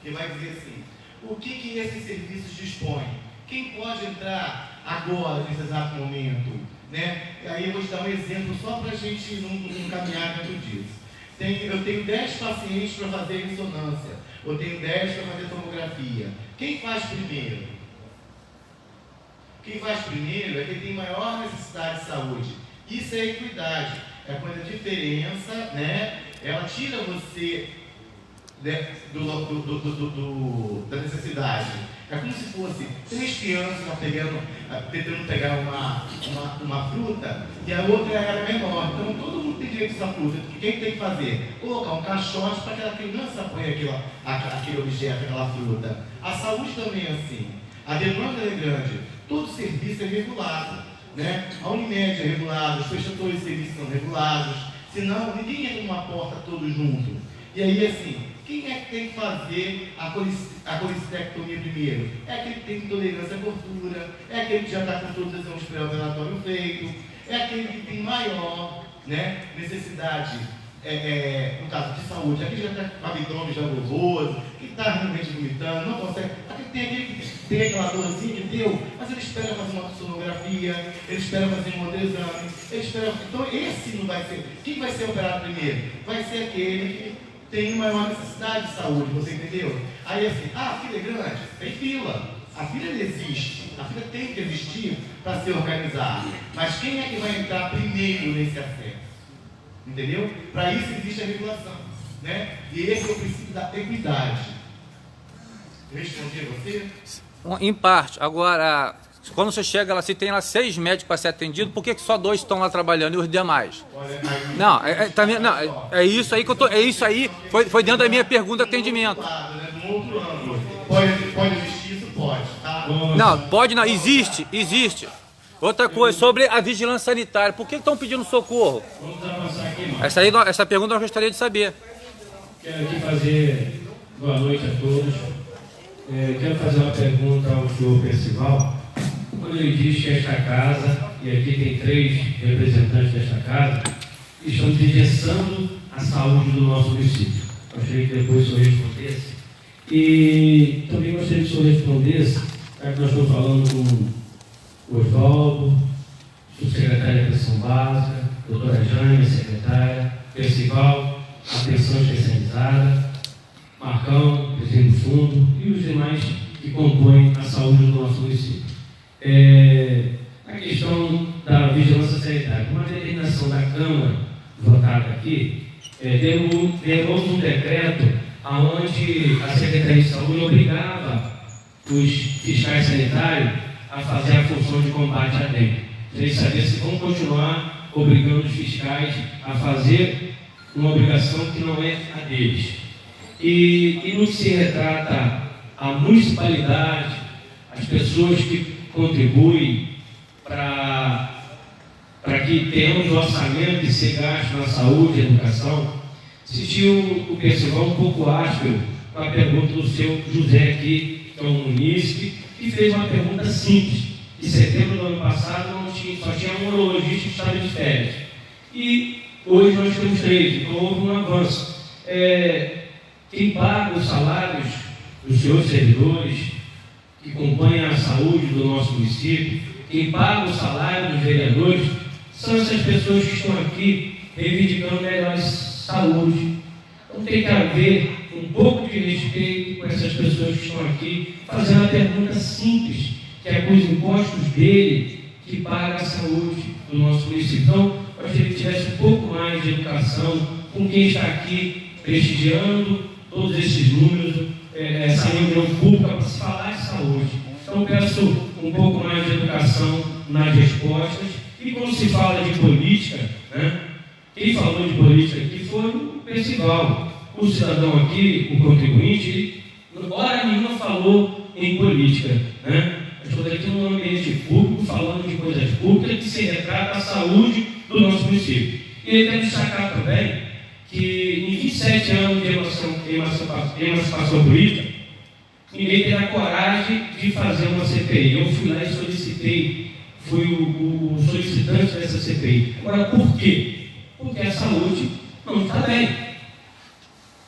que vai dizer assim, o que esses serviços dispõem? Quem pode entrar agora, nesse exato momento? Né? Aí eu vou te dar um exemplo só para a gente não caminhar dentro disso. Eu tenho 10 pacientes para fazer ressonância, eu tenho 10 para fazer tomografia. Quem faz primeiro? Quem faz primeiro é quem tem maior necessidade de saúde. Isso é equidade, é quando a diferença, né, ela tira você, né, da necessidade. É como se fosse 3 crianças tentando pegar uma fruta e a outra era menor. Então todo mundo tem direito a essa fruta. O que tem que fazer? Colocar um caixote para que aquela criança ponha aquele objeto, aquela fruta. A saúde também é assim. A demanda é grande. Todo serviço é regulado. Né? A Unimed é regulada, os prestadores de serviços são regulados. Senão ninguém entra numa porta todo junto. E aí assim, quem é que tem que fazer a colicistectomia primeiro? É aquele que tem intolerância à gordura, é aquele que já está com todos os exames pré-operatórios feitos, é aquele que tem maior, né, necessidade, no caso de saúde, aquele que já está com abdômen já gorroso, que está realmente vomitando, não consegue. Tem aquele que tem aquela dorzinha que deu, mas ele espera fazer uma sonografia, ele espera fazer um outro exame, ele espera. Então esse não vai ser. Quem vai ser operado primeiro? Vai ser aquele que tem maior necessidade de saúde, você entendeu? Aí assim, a fila é grande, tem fila. A fila existe, a fila tem que existir para se organizar. Mas quem é que vai entrar primeiro nesse acesso? Entendeu? Para isso existe a regulação, né? E esse é o princípio da equidade. Eu respondi a você? Em parte. Agora, quando você chega lá, se tem lá 6 médicos para ser atendido, por que só 2 estão lá trabalhando e os demais? Não, é isso aí que eu tô. É isso aí, foi dentro da minha pergunta de atendimento. Pode existir, isso pode, tá? Não, pode não, existe. Outra coisa, sobre a vigilância sanitária, por que estão pedindo socorro? Vamos avançar aqui, Marcos. Essa pergunta eu gostaria de saber. Quero aqui fazer boa noite a todos. Quero fazer uma pergunta ao senhor Percival. Quando ele diz que esta casa, e aqui tem 3 representantes desta casa, estão engessando a saúde do nosso município. Gostaria que depois o senhor respondesse. E também gostaria que o senhor respondesse, já que nós estamos falando com o Oswaldo, subsecretário da Atenção Básica, doutora Jane, secretária, Percival, Atenção Especializada, Marcão, presidente do fundo, e os demais que compõem a saúde do nosso município. A questão da vigilância sanitária, uma determinação da Câmara votada aqui, derrubou um decreto onde a Secretaria de Saúde obrigava os fiscais sanitários a fazer a função de combate à dengue. Queria saber se vão continuar obrigando os fiscais a fazer uma obrigação que não é a deles. E no que se retrata a municipalidade, as pessoas que contribuem para que tenhamos o orçamento de ser gasto na saúde e educação, sentiu o Percival um pouco áspero com a pergunta do seu José aqui, que é um munícipe, que fez uma pergunta simples. Em setembro do ano passado só tinha um urologista que estava de férias. E hoje nós temos 3, então houve um avanço. Quem paga os salários dos seus servidores, que compõem a saúde do nosso município, quem paga o salário dos vereadores, são essas pessoas que estão aqui reivindicando melhor saúde. Então tem que haver um pouco de respeito com essas pessoas que estão aqui, fazendo a pergunta simples, que é com os impostos dele que paga a saúde do nosso município. Então, gostaria que tivesse um pouco mais de educação com quem está aqui prestigiando todos esses números, essa reunião pública para se falar de saúde. Então, peço um pouco mais de educação nas respostas. E quando se fala de política, né, quem falou de política aqui foi o Percival. O cidadão aqui, o contribuinte, hora nenhuma falou em política, né? Estou aqui num ambiente público, falando de coisas públicas que se retrata a saúde do nosso município. E ele deve destacar também que em 27 anos de emancipação política, ninguém teve a coragem de fazer uma CPI. Eu fui lá e solicitei, fui o solicitante dessa CPI. Agora, por quê? Porque a saúde não está bem.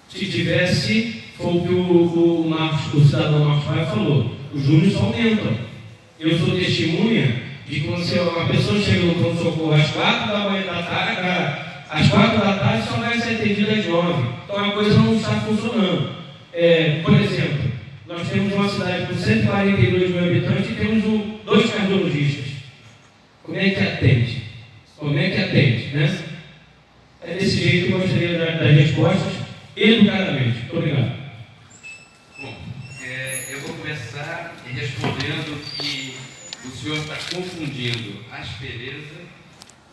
Se tivesse, foi o que o cidadão Marcos Maia falou, os juros aumentam. Eu sou testemunha de que quando uma pessoa chega no pronto-socorro às 4 da manhã da tarde, às 4 da tarde só vai ser atendida às 9. Então a coisa não está funcionando. Por exemplo, nós temos uma cidade com 142 mil habitantes e temos 2 cardiologistas. Como é que atende? Como é que atende, né? É desse jeito que eu gostaria das respostas educadamente. Muito obrigado. Bom, eu vou começar respondendo que o senhor está confundindo aspereza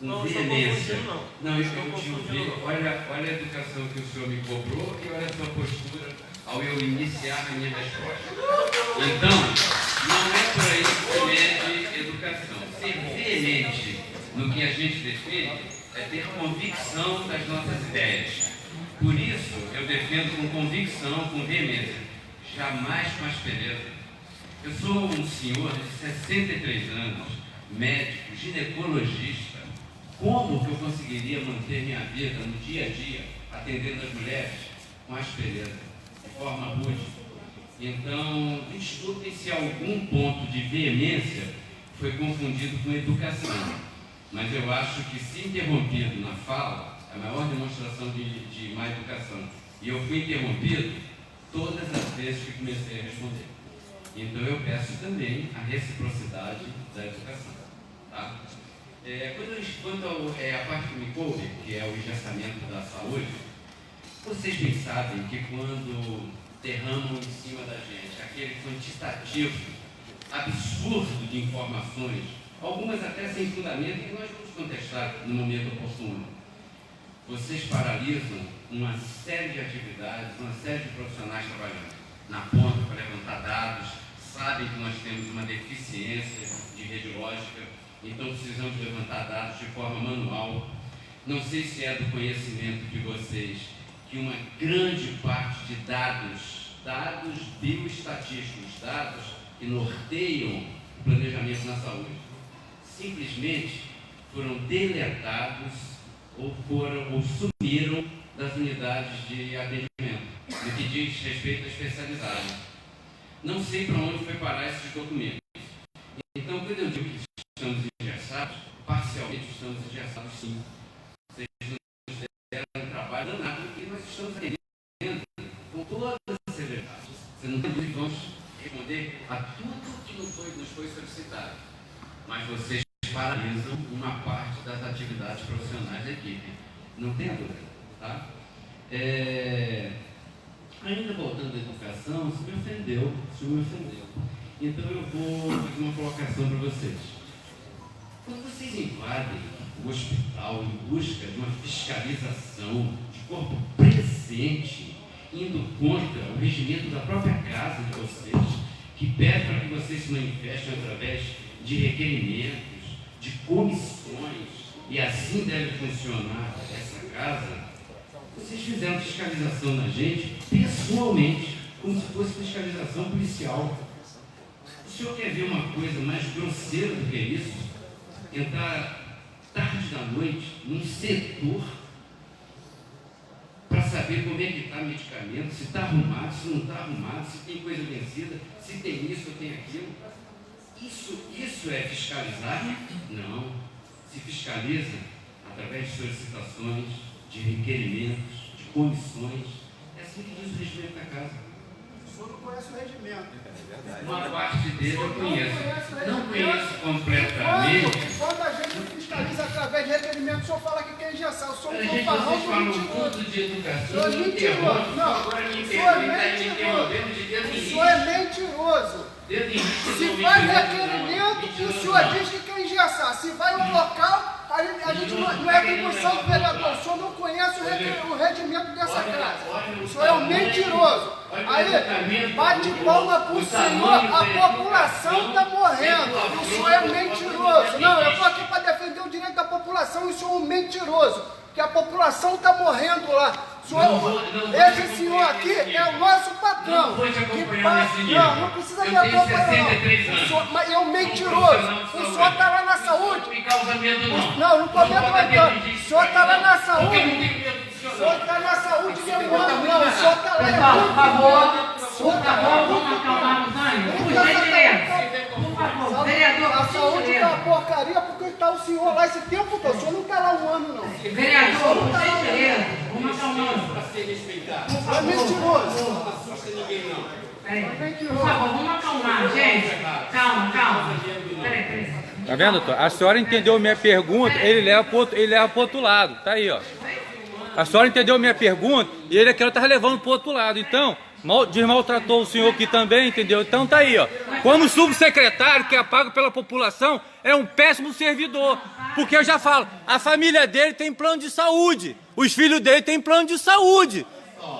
com veemência. Não, eu te ouvi. Olha a educação que o senhor me cobrou e olha a sua postura ao eu iniciar a minha resposta. Então, não é por aí que se mede educação. Ser veemente no que a gente defende é ter convicção das nossas ideias. Por isso, eu defendo com convicção, com veemência, jamais com aspereza. Eu sou um senhor de 63 anos, médico, ginecologista. Como que eu conseguiria manter minha vida no dia a dia, atendendo as mulheres, com aspereza, de forma rude? Então, desculpem se algum ponto de veemência foi confundido com educação. Mas eu acho que, se interrompido na fala, é a maior demonstração de má educação. E eu fui interrompido todas as vezes que comecei a responder. Então eu peço também a reciprocidade da educação. Tá? Quanto à parte que me coube, que é o engessamento da saúde, vocês bem sabem que quando derramam em cima da gente aquele quantitativo absurdo de informações, algumas até sem fundamento, que nós vamos contestar no momento oportuno, vocês paralisam uma série de atividades, uma série de profissionais trabalhando na ponta para levantar dados, sabem que nós temos uma deficiência de rede lógica, então precisamos levantar dados de forma manual. Não sei se é do conhecimento de vocês que uma grande parte de dados bioestatísticos, dados que norteiam o planejamento na saúde, simplesmente foram deletados ou sumiram das unidades de atendimento, no que diz respeito à especialidade. Não sei para onde foi parar esses documentos. Então, quando eu digo que estamos engessados, parcialmente estamos engessados, sim. Vocês nos deram um trabalho danado que nós estamos atendendo com toda a seriedade. Você não tem dúvida que vamos responder a tudo que nos foi solicitado. Mas vocês paralisam uma parte das atividades profissionais da equipe. Não tenha dúvida, tá? Ainda voltando à educação, isso me ofendeu. Então eu vou fazer uma colocação para vocês. Quando vocês invadem o hospital em busca de uma fiscalização de corpo presente, indo contra o regimento da própria casa de vocês, que pede para que vocês se manifestem através de requerimentos, de comissões, e assim deve funcionar essa casa, vocês fizeram fiscalização na gente pessoalmente, como se fosse fiscalização policial. O senhor quer ver uma coisa mais grosseira do que isso? Entrar tarde da noite num setor para saber como é que está o medicamento, se está arrumado, se não está arrumado, se tem coisa vencida, se tem isso ou tem aquilo. Isso é fiscalizar? Não. Se fiscaliza através de solicitações, de requerimentos, de comissões. É assim que diz o regimento da casa. O senhor não conhece o regimento. Uma parte dele eu conheço. Não conheço completamente. Quando a gente fiscaliza através de requerimento, o senhor fala que quer engessar. Eu sou um fanfarrão Vocês do falam mentiroso. tudo de educação, O senhor é de mentiroso. interrompe, Não, agora me o senhor é interrompe, mentiroso. de dedo O em senhor é mentiroso. Dedo em Se vai requerimento, o senhor diz que quer engessar. Se vai ao local, a gente não é atribuição do vereador. O senhor não conhece o regimento dessa casa. O senhor é um mentiroso. Aí, bate palma pro senhor, a população está morrendo. O senhor é um mentiroso. Não, eu estou aqui para defender o direito da população e o senhor é um mentiroso. Que a população está morrendo lá. Esse senhor aqui é o nosso patrão. Não precisa me acompanhar, não. Mas é um mentiroso. O senhor está lá na saúde. Não estou me aguentando. O senhor está lá na saúde. O senhor está na saúde de um ano. Não, o senhor está lá. Pessoal, por favor, vamos acalmar os ânimos. Por gentileza. Por favor, vereador, a saúde está uma porcaria porque está o senhor lá esse tempo todo. O senhor não está lá um ano, não. Vereador, por gentileza, vamos acalmar. É mentiroso. Por favor, vamos acalmar, gente. Calma. Peraí. Tá vendo, doutor? A senhora entendeu minha pergunta, ele leva pro outro lado. Tá aí, ó. A senhora entendeu minha pergunta e ele aqui tá levando pro outro lado. Então, desmaltratou o senhor aqui também, entendeu? Então tá aí, ó. Como subsecretário que é pago pela população, é um péssimo servidor. Porque eu já falo, a família dele tem plano de saúde. Os filhos dele têm plano de saúde.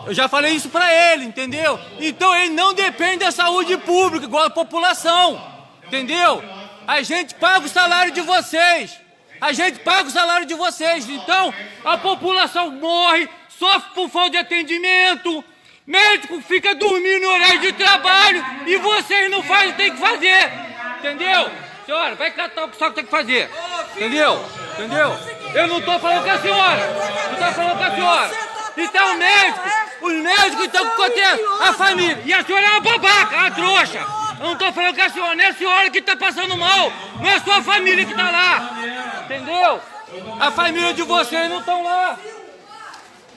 Eu já falei isso pra ele, entendeu? Então ele não depende da saúde pública, igual a população. Entendeu? A gente paga o salário de vocês. A gente paga o salário de vocês. Então, a população morre, sofre por falta de atendimento. Médico fica dormindo no horário de trabalho e vocês não fazem, tem que fazer. Entendeu? Senhora, vai catar o que só tem que fazer. Entendeu? Eu não estou falando com a senhora. Então, os médicos estão com a família. E a senhora é uma babaca, uma trouxa. Eu não estou falando com a senhora, não é a senhora que está passando mal. Não é a sua família que está lá. Entendeu? A família de vocês não estão lá.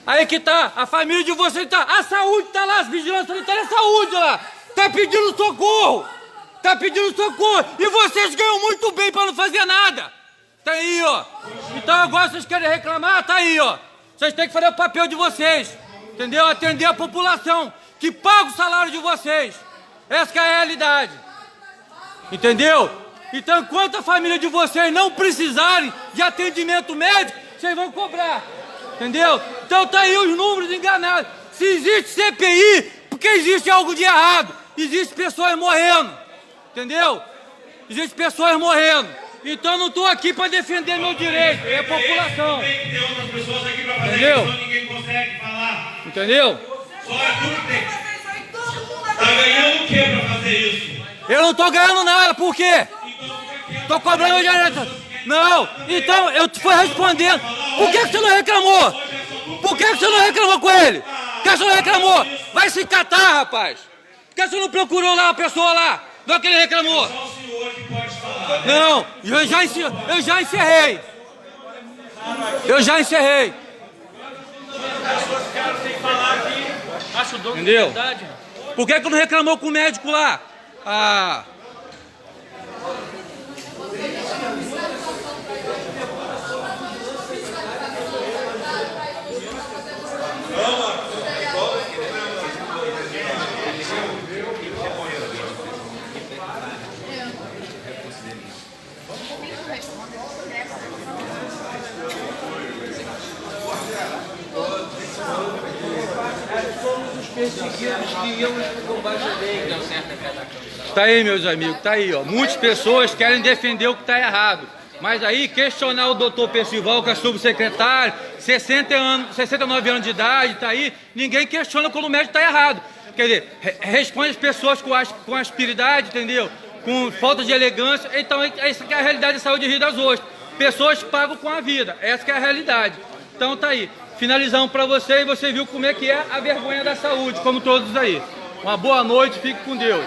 Aí que tá, a família de vocês tá, a saúde tá lá, as vigilâncias sanitárias, a saúde lá, tá pedindo socorro, e vocês ganham muito bem pra não fazer nada, tá aí, ó. Então agora vocês querem reclamar, tá aí, ó. Vocês têm que fazer o papel de vocês, entendeu? Atender a população, que paga o salário de vocês, essa que é a realidade, entendeu? Então enquanto a família de vocês não precisarem de atendimento médico, vocês vão cobrar. Entendeu? Então tá aí os números enganados. Se existe CPI, porque existe algo de errado. Existem pessoas morrendo. Entendeu? Existem pessoas morrendo. Então eu não estou aqui para defender meu direito. É a população. Tem outras pessoas aqui para fazer entendeu? Isso, ninguém consegue falar. Entendeu? Só é tudo tem. Tá ganhando o que para fazer isso? Eu não estou ganhando nada. Por quê? Estou cobrando direito. Não, então eu te fui respondendo. Por que você não reclamou? Por que você não reclamou com ele? Por que você não reclamou? Vai se catar, rapaz. Por que você não procurou lá a pessoa lá? Não que ele reclamou. Não, eu já encerrei. Entendeu? Por que não reclamou com o médico lá? Ah... Tá aí, meus amigos, tá aí, ó. Muitas pessoas querem defender o que está errado. Mas aí questionar o doutor Percival, que é subsecretário, 69 anos de idade, tá aí, ninguém questiona quando o médico está errado. Quer dizer, responde as pessoas com asperidade, entendeu? Com falta de elegância. Então, essa que é a realidade da saúde de Rio das Ostras. Pessoas pagam com a vida, essa que é a realidade. Então tá aí. Finalizamos para você e você viu como é que é a vergonha da saúde, como todos aí. Uma boa noite, fique com Deus.